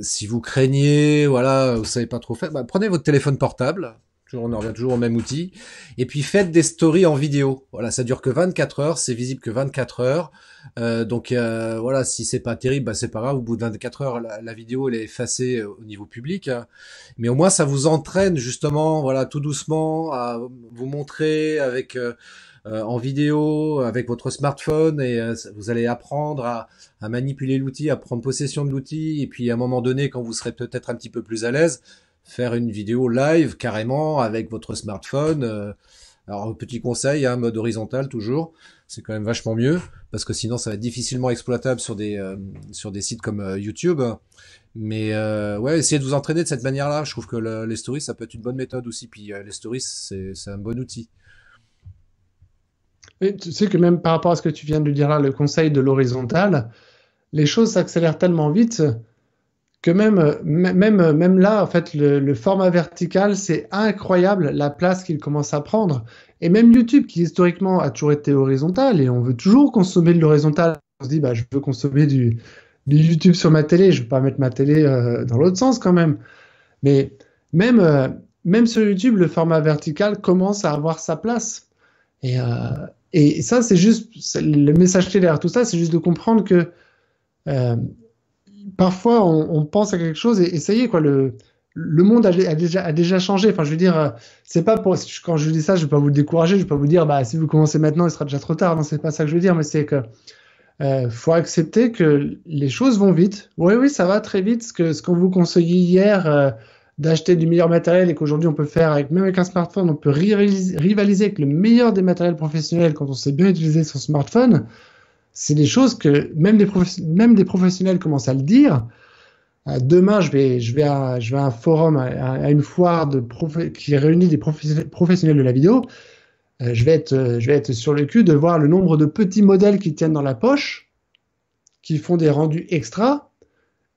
si vous craignez, voilà, vous savez pas trop faire, bah, prenez votre téléphone portable. On en revient toujours au même outil. Et puis faites des stories en vidéo. Voilà, ça dure que 24 heures, c'est visible que 24 heures. Donc voilà, si c'est pas terrible, bah c'est pas grave. Au bout de 24 heures, la vidéo elle est effacée au niveau public. Mais au moins ça vous entraîne justement, voilà, tout doucement à vous montrer avec en vidéo, avec votre smartphone, et vous allez apprendre à manipuler l'outil, à prendre possession de l'outil. Et puis à un moment donné, quand vous serez peut-être un petit peu plus à l'aise, faire une vidéo live carrément avec votre smartphone. Alors petit conseil, hein, mode horizontal toujours, c'est quand même vachement mieux parce que sinon ça va être difficilement exploitable sur des sites comme YouTube. Mais ouais, essayez de vous entraîner de cette manière-là. Je trouve que les stories ça peut être une bonne méthode aussi. Puis les stories c'est un bon outil. Et tu sais que même par rapport à ce que tu viens de dire là, le conseil de l'horizontal, les choses s'accélèrent tellement vite que même là, en fait, le format vertical, c'est incroyable la place qu'il commence à prendre. Et même YouTube, qui historiquement a toujours été horizontal, et on veut toujours consommer de l'horizontal. On se dit, bah, je veux consommer du YouTube sur ma télé, je ne veux pas mettre ma télé dans l'autre sens quand même. Mais même, euh, même sur YouTube, le format vertical commence à avoir sa place. Et, euh, et ça, le message clé derrière tout ça, c'est juste de comprendre que euh, parfois on pense à quelque chose et ça y est, quoi, le monde a déjà changé. Enfin, je veux dire, c'est pas pour, quand je dis ça, je vais pas vous décourager, je vais pas vous dire, bah, si vous commencez maintenant, il sera déjà trop tard. Non, c'est pas ça que je veux dire, mais c'est que faut accepter que les choses vont vite. Oui, oui, ça va très vite. Ce qu'on vous conseillait hier, d'acheter du meilleur matériel et qu'aujourd'hui on peut faire même avec un smartphone, on peut rivaliser avec le meilleur des matériels professionnels quand on sait bien utiliser son smartphone. C'est des choses que même des professionnels commencent à le dire. Demain, je vais à un forum, à une foire qui réunit des professionnels de la vidéo. Je vais être sur le cul de voir le nombre de petits modèles qui tiennent dans la poche, qui font des rendus extra,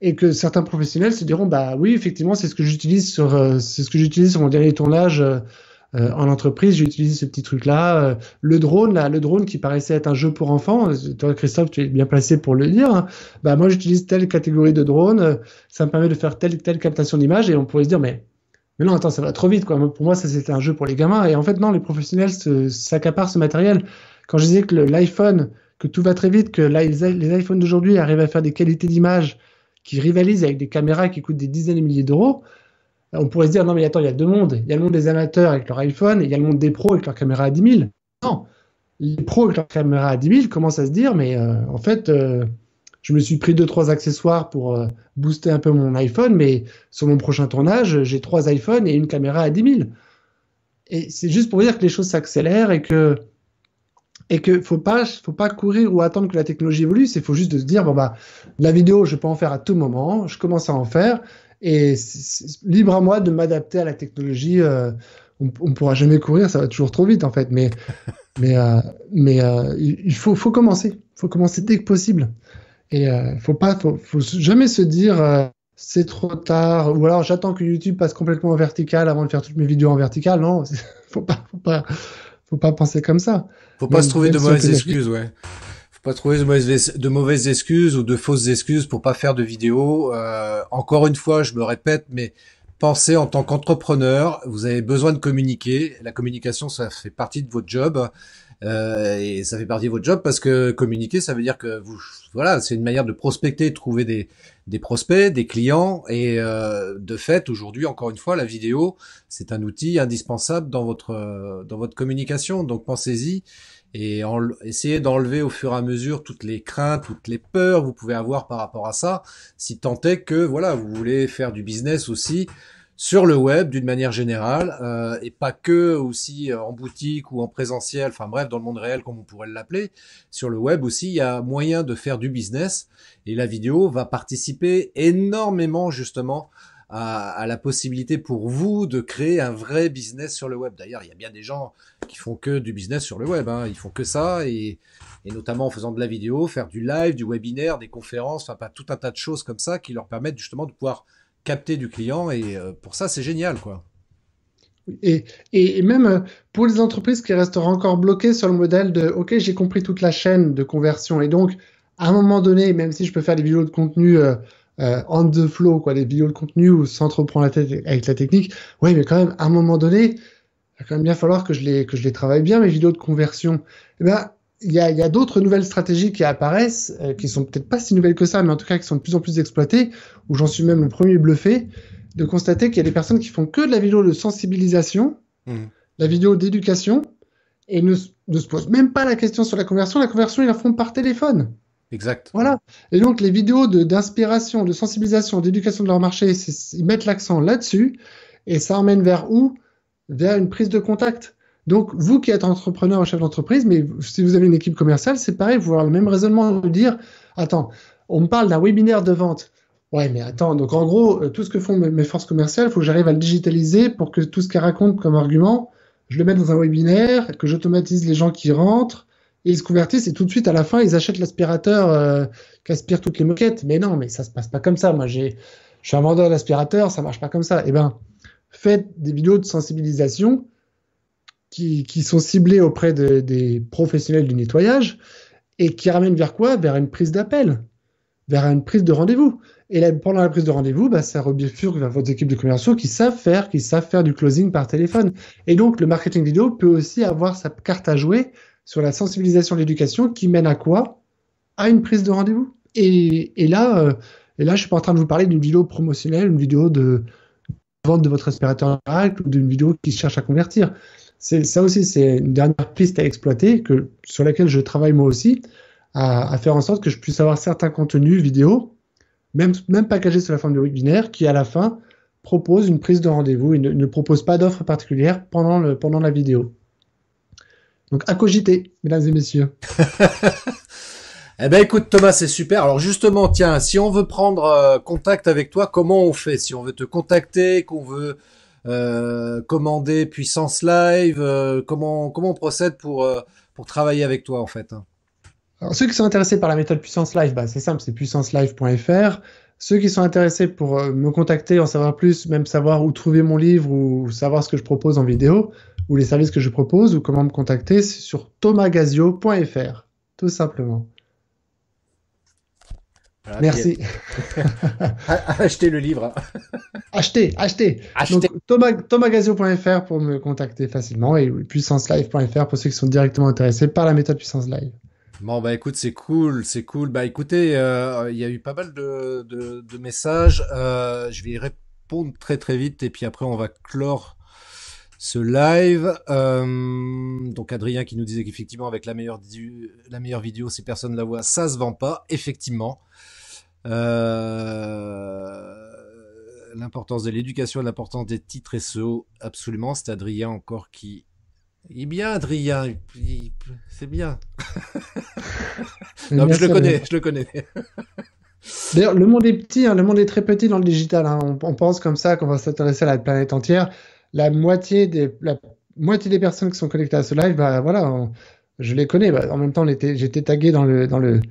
et que certains professionnels se diront, bah oui, effectivement, c'est ce que j'utilise sur mon dernier tournage en entreprise. J'ai utilisé ce petit truc-là. Le drone, là, le drone qui paraissait être un jeu pour enfants. Toi, Christophe, tu es bien placé pour le dire, hein. Bah moi, j'utilise telle catégorie de drone. Ça me permet de faire telle captation d'image, et on pourrait se dire, mais non, attends, ça va trop vite, quoi. Pour moi, ça, c'était un jeu pour les gamins. Et en fait, non, les professionnels s'accaparent ce matériel. Quand je disais que l'iPhone, que tout va très vite, que les iPhones d'aujourd'hui arrivent à faire des qualités d'image qui rivalisent avec des caméras qui coûtent des dizaines de milliers d'euros, on pourrait se dire, non, mais attends, il y a deux mondes. Il y a le monde des amateurs avec leur iPhone et il y a le monde des pros avec leur caméra à 10 000. Non, les pros avec leur caméra à 10 000 commencent à se dire, mais en fait, je me suis pris deux, trois accessoires pour booster un peu mon iPhone, mais sur mon prochain tournage, j'ai trois iPhones et une caméra à 10 000. Et c'est juste pour dire que les choses s'accélèrent et que faut pas courir ou attendre que la technologie évolue. Il faut juste de se dire, bon, bah, la vidéo, je peux en faire à tout moment. Je commence à en faire. Et c'est libre à moi de m'adapter à la technologie. On ne pourra jamais courir, ça va toujours trop vite en fait. Mais il faut commencer. Il faut commencer dès que possible. Et faut jamais se dire c'est trop tard. Ou alors j'attends que YouTube passe complètement en vertical avant de faire toutes mes vidéos en vertical. Non, faut pas penser comme ça. Faut pas se trouver de si on mauvaises fait excuses, ouais. Faut pas trouver de mauvaises excuses ou de fausses excuses pour pas faire de vidéos. Encore une fois, je me répète, mais pensez en tant qu'entrepreneur, vous avez besoin de communiquer. La communication, ça fait partie de votre job. Et ça fait partie de votre job parce que communiquer, ça veut dire que voilà, c'est une manière de prospecter, de trouver des prospects, des clients. Et de fait, aujourd'hui, encore une fois, la vidéo, c'est un outil indispensable dans votre communication. Donc pensez-y. et essayer d'enlever au fur et à mesure toutes les craintes, toutes les peurs que vous pouvez avoir par rapport à ça, si tant est que voilà, vous voulez faire du business aussi sur le web d'une manière générale, et pas que aussi en boutique ou en présentiel, enfin bref, dans le monde réel comme on pourrait l'appeler. Sur le web aussi, il y a moyen de faire du business, et la vidéo va participer énormément justement à la possibilité pour vous de créer un vrai business sur le web. D'ailleurs, il y a bien des gens qui font que du business sur le web, hein. Ils font que ça, et notamment en faisant de la vidéo, faire du live, du webinaire, des conférences, enfin pas tout un tas de choses comme ça qui leur permettent justement de pouvoir capter du client, et pour ça c'est génial quoi. Et même pour les entreprises qui resteront encore bloquées sur le modèle de OK, j'ai compris toute la chaîne de conversion et donc à un moment donné, même si je peux faire des vidéos de contenu on the flow, quoi, des vidéos de contenu où sans trop prendre la tête avec la technique, ouais, mais quand même à un moment donné, il va quand même bien falloir que je les travaille bien mes vidéos de conversion. Eh ben il y a d'autres nouvelles stratégies qui apparaissent, qui sont peut-être pas si nouvelles que ça, mais en tout cas qui sont de plus en plus exploitées, où j'en suis même le premier bluffé, de constater qu'il y a des personnes qui font que de la vidéo de sensibilisation, la vidéo d'éducation, et ne se posent même pas la question sur la conversion. La conversion, ils la font par téléphone. Exact. Voilà. Et donc, les vidéos d'inspiration, de sensibilisation, d'éducation de leur marché, ils mettent l'accent là-dessus, et ça emmène vers où? Vers une prise de contact. Donc, vous qui êtes entrepreneur ou chef d'entreprise, mais si vous avez une équipe commerciale, c'est pareil, vous avez le même raisonnement de dire, attends, on me parle d'un webinaire de vente. Ouais, mais attends, donc en gros, tout ce que font mes forces commerciales, il faut que j'arrive à le digitaliser pour que tout ce qu'elles racontent comme argument, je le mette dans un webinaire, que j'automatise les gens qui rentrent, et ils se convertissent, et tout de suite, à la fin, ils achètent l'aspirateur qui aspire toutes les moquettes. Mais non, mais ça se passe pas comme ça. Moi, je suis un vendeur d'aspirateur, ça marche pas comme ça. Eh ben, faites des vidéos de sensibilisation qui sont ciblées auprès des professionnels du nettoyage et qui ramènent vers quoi? Vers une prise d'appel, vers une prise de rendez-vous. Et là, pendant la prise de rendez-vous, bah, ça rebifurque vers votre équipe de commerciaux qui savent faire du closing par téléphone. Et donc, le marketing vidéo peut aussi avoir sa carte à jouer sur la sensibilisation et l'éducation qui mène à quoi? À une prise de rendez-vous. Et là, je suis pas en train de vous parler d'une vidéo promotionnelle, une vidéo de vente de votre aspirateur miracle ou d'une vidéo qui cherche à convertir. Ça aussi, c'est une dernière piste à exploiter sur laquelle je travaille moi aussi, à faire en sorte que je puisse avoir certains contenus vidéo, même packagés sous la forme de webinaire, qui à la fin propose une prise de rendez-vous et ne propose pas d'offre particulière pendant la vidéo. Donc à cogiter, mesdames et messieurs. Eh ben écoute Thomas, c'est super. Alors justement, tiens, si on veut prendre contact avec toi, comment on fait? Si on veut te contacter, qu'on veut commander Puissance Live, comment on procède pour travailler avec toi en fait? Alors, ceux qui sont intéressés par la méthode Puissance Live, bah, c'est simple, c'est puissancelive.fr. Ceux qui sont intéressés pour me contacter, en savoir plus, même savoir où trouver mon livre ou savoir ce que je propose en vidéo ou les services que je propose ou comment me contacter, c'est sur thomagazio.fr, tout simplement. Voilà, merci. Achetez le livre. Achetez. Donc, thomagazio.fr pour me contacter facilement et puissancelive.fr pour ceux qui sont directement intéressés par la méthode Puissance Live. Bon bah écoute, c'est cool. Bah écoutez, il y a eu pas mal de messages. Je vais y répondre très très vite et puis après on va clore ce live. Donc Adrien qui nous disait qu'effectivement avec la meilleure vidéo, si personne la voit, ça se vend pas. Effectivement. L'importance de l'éducation et l'importance des titres SEO, absolument. C'est Adrien encore qui... Il est bien Adrien, c'est bien. Non, mais je le connais. D'ailleurs, le monde est petit, hein, le monde est très petit dans le digital. Hein. On pense comme ça qu'on va s'intéresser à la planète entière. La moitié des personnes qui sont connectées à ce live, bah, voilà, je les connais. Bah, en même temps, j'étais tagué dans le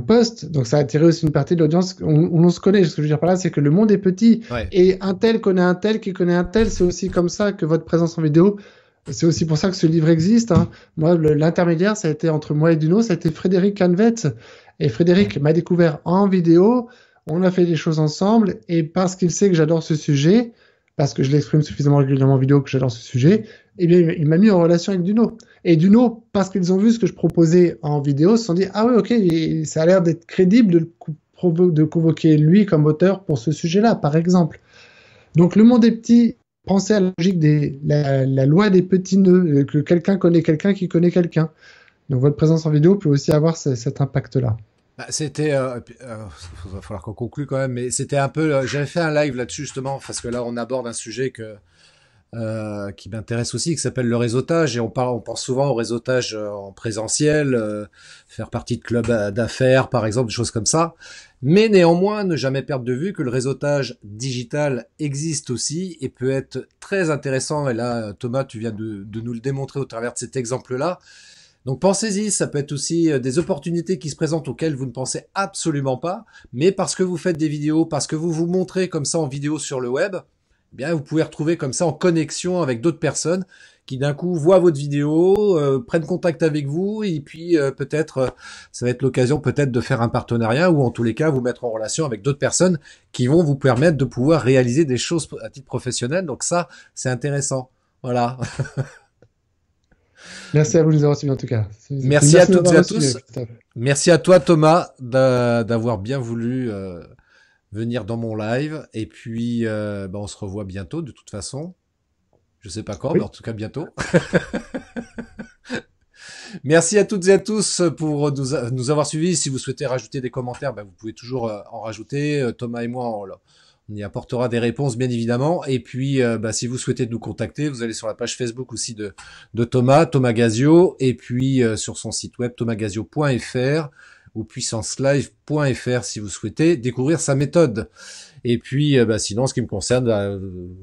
post, donc ça a attiré aussi une partie de l'audience. On se connaît. Ce que je veux dire par là, c'est que le monde est petit, ouais. Et un tel connaît un tel qui connaît un tel. C'est aussi comme ça que votre présence en vidéo. C'est aussi pour ça que ce livre existe. Hein. Moi, l'intermédiaire, ça a été entre moi et Duno, ça a été Frédéric Canvet. Et Frédéric m'a découvert en vidéo. On a fait des choses ensemble. Et parce qu'il sait que j'adore ce sujet, parce que je l'exprime suffisamment régulièrement en vidéo que j'adore ce sujet, eh bien, il m'a mis en relation avec Duno. Et Duno, parce qu'ils ont vu ce que je proposais en vidéo, se sont dit, ah oui, ok, ça a l'air d'être crédible de convoquer lui comme auteur pour ce sujet-là, par exemple. Donc, le monde est petit. Pensez à la logique la loi des petits nœuds, que quelqu'un connaît quelqu'un qui connaît quelqu'un. Donc votre présence en vidéo peut aussi avoir cet impact-là. Bah, c'était, il va falloir qu'on conclue quand même, mais c'était un peu, j'avais fait un live là-dessus justement, parce que là on aborde un sujet qui m'intéresse aussi, qui s'appelle le réseautage, et on pense souvent au réseautage en présentiel, faire partie de clubs d'affaires par exemple, des choses comme ça, mais néanmoins ne jamais perdre de vue que le réseautage digital existe aussi et peut être très intéressant, et là Thomas tu viens de nous le démontrer au travers de cet exemple-là. Donc pensez-y, ça peut être aussi des opportunités qui se présentent auxquelles vous ne pensez absolument pas, mais parce que vous faites des vidéos, parce que vous vous montrez comme ça en vidéo sur le web, eh bien vous pouvez retrouver comme ça en connexion avec d'autres personnes qui d'un coup voient votre vidéo, prennent contact avec vous, et puis peut-être ça va être l'occasion peut-être de faire un partenariat, ou en tous les cas vous mettre en relation avec d'autres personnes qui vont vous permettre de pouvoir réaliser des choses à titre professionnel. Donc ça, c'est intéressant. Voilà. Merci à vous de nous avoir suivis en tout cas. Merci à Merci de toutes et m'avoir à reçu, tous. Christophe. Merci à toi Thomas d'avoir bien voulu venir dans mon live. Et puis on se revoit bientôt de toute façon. Je sais pas quand, mais en Oui, tout cas bientôt. Merci à toutes et à tous pour nous avoir suivis. Si vous souhaitez rajouter des commentaires, vous pouvez toujours en rajouter. Thomas et moi, on y apportera des réponses, bien évidemment. Et puis, si vous souhaitez nous contacter, vous allez sur la page Facebook aussi de Thomas, Thomas Gazio, et puis sur son site web thomasgazio.fr ou puissancelive.fr si vous souhaitez découvrir sa méthode. Et puis, sinon, en ce qui me concerne,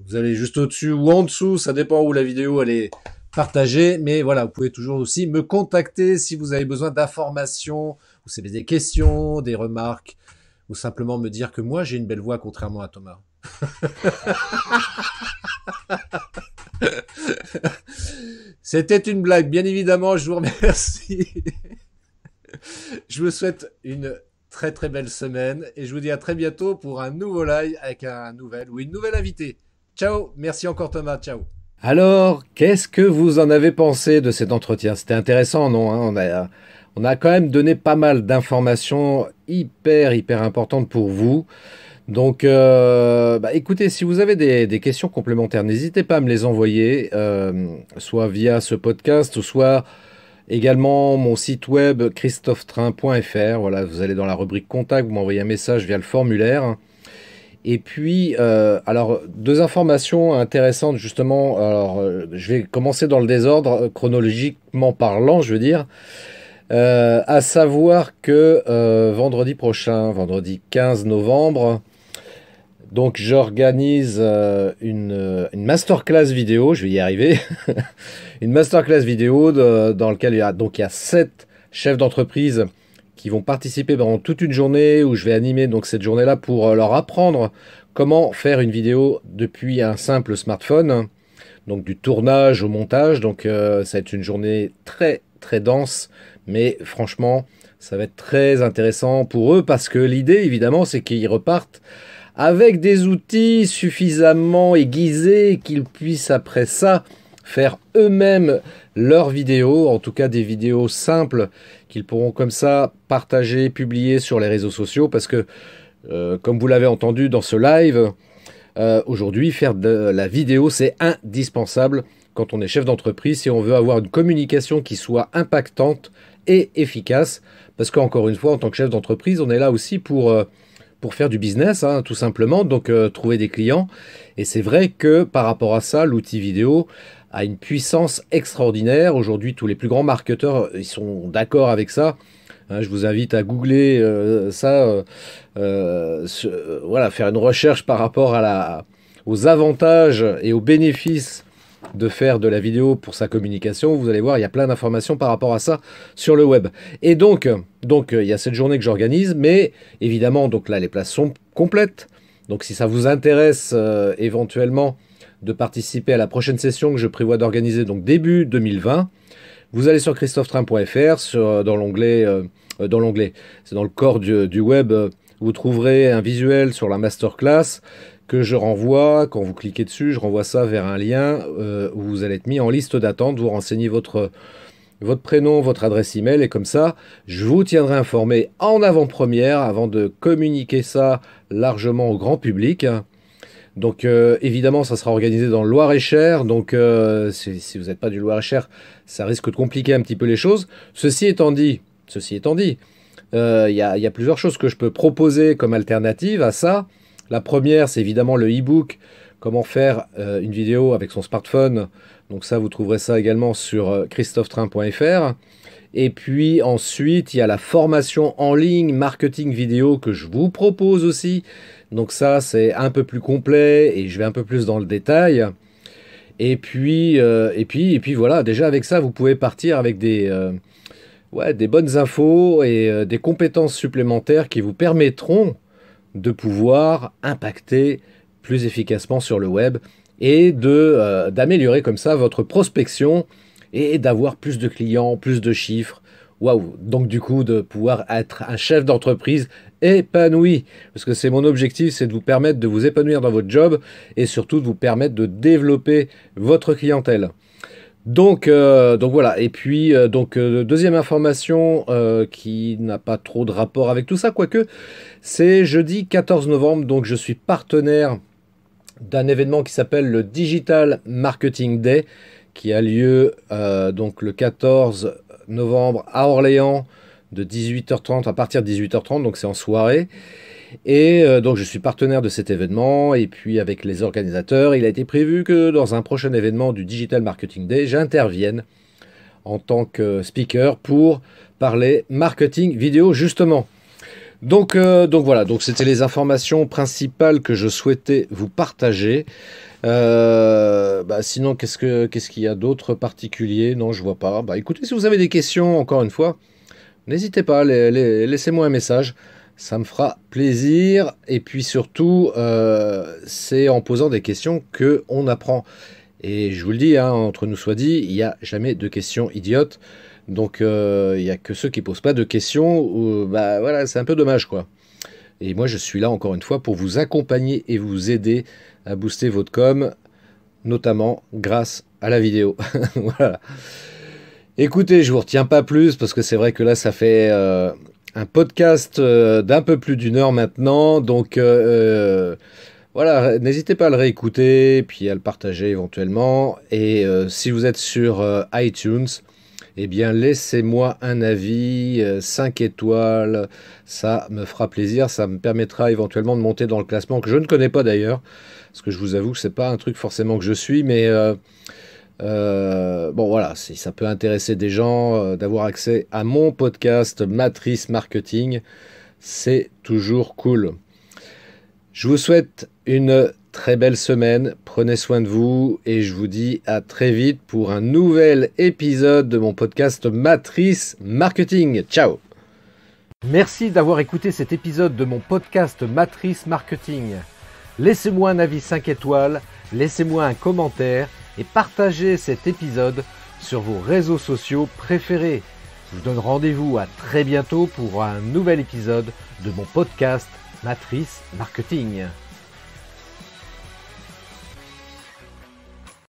vous allez juste au-dessus ou en dessous, ça dépend où la vidéo elle est partagée. Mais voilà, vous pouvez toujours aussi me contacter si vous avez besoin d'informations, ou si vous avez des questions, des remarques, ou simplement me dire que moi j'ai une belle voix contrairement à Thomas. C'était une blague, bien évidemment, je vous remercie. Je vous souhaite une très très belle semaine et je vous dis à très bientôt pour un nouveau live avec un nouvel ou une nouvelle invitée. Ciao, merci encore Thomas, ciao. Alors, qu'est-ce que vous en avez pensé de cet entretien? C'était intéressant, non, hein? On a quand même donné pas mal d'informations hyper importantes pour vous. Donc, écoutez, si vous avez des questions complémentaires, n'hésitez pas à me les envoyer, soit via ce podcast, ou soit également mon site web christophetrain.fr. Voilà, vous allez dans la rubrique contact, vous m'envoyez un message via le formulaire. Et puis, alors, deux informations intéressantes justement. Alors, je vais commencer dans le désordre, chronologiquement parlant, je veux dire. À savoir que vendredi prochain, vendredi 15 novembre, donc j'organise une masterclass vidéo, je vais y arriver, une masterclass vidéo dans laquelle il y a 7 chefs d'entreprise qui vont participer pendant toute une journée où je vais animer donc cette journée-là pour leur apprendre comment faire une vidéo depuis un simple smartphone, donc du tournage au montage. Donc ça va être une journée très dense, mais franchement ça va être très intéressant pour eux parce que l'idée évidemment c'est qu'ils repartent avec des outils suffisamment aiguisés qu'ils puissent après ça faire eux-mêmes leurs vidéos, en tout cas des vidéos simples qu'ils pourront comme ça partager, publier sur les réseaux sociaux, parce que comme vous l'avez entendu dans ce live, aujourd'hui faire de la vidéo c'est indispensable quand on est chef d'entreprise, si on veut avoir une communication qui soit impactante et efficace, parce qu'encore une fois en tant que chef d'entreprise on est là aussi pour faire du business, hein, tout simplement, donc trouver des clients. Et c'est vrai que par rapport à ça, l'outil vidéo a une puissance extraordinaire. Aujourd'hui, tous les plus grands marketeurs, ils sont d'accord avec ça. Hein, je vous invite à googler ça, voilà, faire une recherche par rapport aux avantages et aux bénéfices de faire de la vidéo pour sa communication. Vous allez voir, il y a plein d'informations par rapport à ça sur le web. Et donc il y a cette journée que j'organise, mais évidemment, donc là, les places sont complètes. Donc si ça vous intéresse éventuellement de participer à la prochaine session que je prévois d'organiser, donc début 2020, vous allez sur christophetrain.fr, dans l'onglet, c'est dans le corps du web, vous trouverez un visuel sur la masterclass que je renvoie. Quand vous cliquez dessus, je renvoie ça vers un lien où vous allez être mis en liste d'attente. Vous renseignez votre prénom, votre adresse email, et comme ça, je vous tiendrai informé en avant-première avant de communiquer ça largement au grand public. Donc évidemment, ça sera organisé dans le Loir-et-Cher. Donc si vous n'êtes pas du Loir-et-Cher, ça risque de compliquer un petit peu les choses. Ceci étant dit, il y a plusieurs choses que je peux proposer comme alternative à ça. La première, c'est évidemment le e-book, comment faire une vidéo avec son smartphone. Donc ça, vous trouverez ça également sur christophetrain.fr. Et puis ensuite, il y a la formation en ligne marketing vidéo que je vous propose aussi. Donc ça, c'est un peu plus complet et je vais un peu plus dans le détail. Et puis voilà, déjà avec ça, vous pouvez partir avec des bonnes infos et des compétences supplémentaires qui vous permettront de pouvoir impacter plus efficacement sur le web et d'améliorer comme ça votre prospection et d'avoir plus de clients, plus de chiffres. Waouh! Donc du coup, de pouvoir être un chef d'entreprise épanoui. Parce que c'est mon objectif, c'est de vous permettre de vous épanouir dans votre job et surtout de vous permettre de développer votre clientèle. Donc voilà. Et puis, deuxième information qui n'a pas trop de rapport avec tout ça, quoique, c'est jeudi 14 novembre. Donc je suis partenaire d'un événement qui s'appelle le Digital Marketing Day, qui a lieu donc le 14 novembre à Orléans de 18h30 à partir de 18h30, donc c'est en soirée. Et donc je suis partenaire de cet événement et puis avec les organisateurs, il a été prévu que dans un prochain événement du Digital Marketing Day, j'intervienne en tant que speaker pour parler marketing vidéo justement. Donc voilà, donc c'était les informations principales que je souhaitais vous partager. Sinon, qu'est-ce qu'il y a d'autre particulier? Non, je vois pas. Écoutez, si vous avez des questions, encore une fois, n'hésitez pas, laissez-moi un message. Ça me fera plaisir. Et puis surtout, c'est en posant des questions qu'on apprend. Et je vous le dis, entre nous soit dit, il n'y a jamais de questions idiotes. Donc, il n'y a que ceux qui ne posent pas de questions. Voilà, c'est un peu dommage, quoi. Et moi, je suis là, encore une fois, pour vous accompagner et vous aider à booster votre com, notamment grâce à la vidéo. Voilà. Écoutez, je ne vous retiens pas plus, parce que c'est vrai que là, ça fait un podcast d'un peu plus d'une heure maintenant. Donc, voilà, n'hésitez pas à le réécouter, puis à le partager éventuellement. Et si vous êtes sur iTunes, eh bien, laissez-moi un avis, 5 étoiles, ça me fera plaisir, ça me permettra éventuellement de monter dans le classement, que je ne connais pas d'ailleurs, parce que je vous avoue que c'est pas un truc forcément que je suis, mais bon voilà, si ça peut intéresser des gens d'avoir accès à mon podcast Matrice Marketing, c'est toujours cool. Je vous souhaite une très belle semaine, prenez soin de vous et je vous dis à très vite pour un nouvel épisode de mon podcast Matrice Marketing. Ciao! Merci d'avoir écouté cet épisode de mon podcast Matrice Marketing. Laissez-moi un avis 5 étoiles, laissez-moi un commentaire et partagez cet épisode sur vos réseaux sociaux préférés. Je vous donne rendez-vous à très bientôt pour un nouvel épisode de mon podcast Matrice Marketing.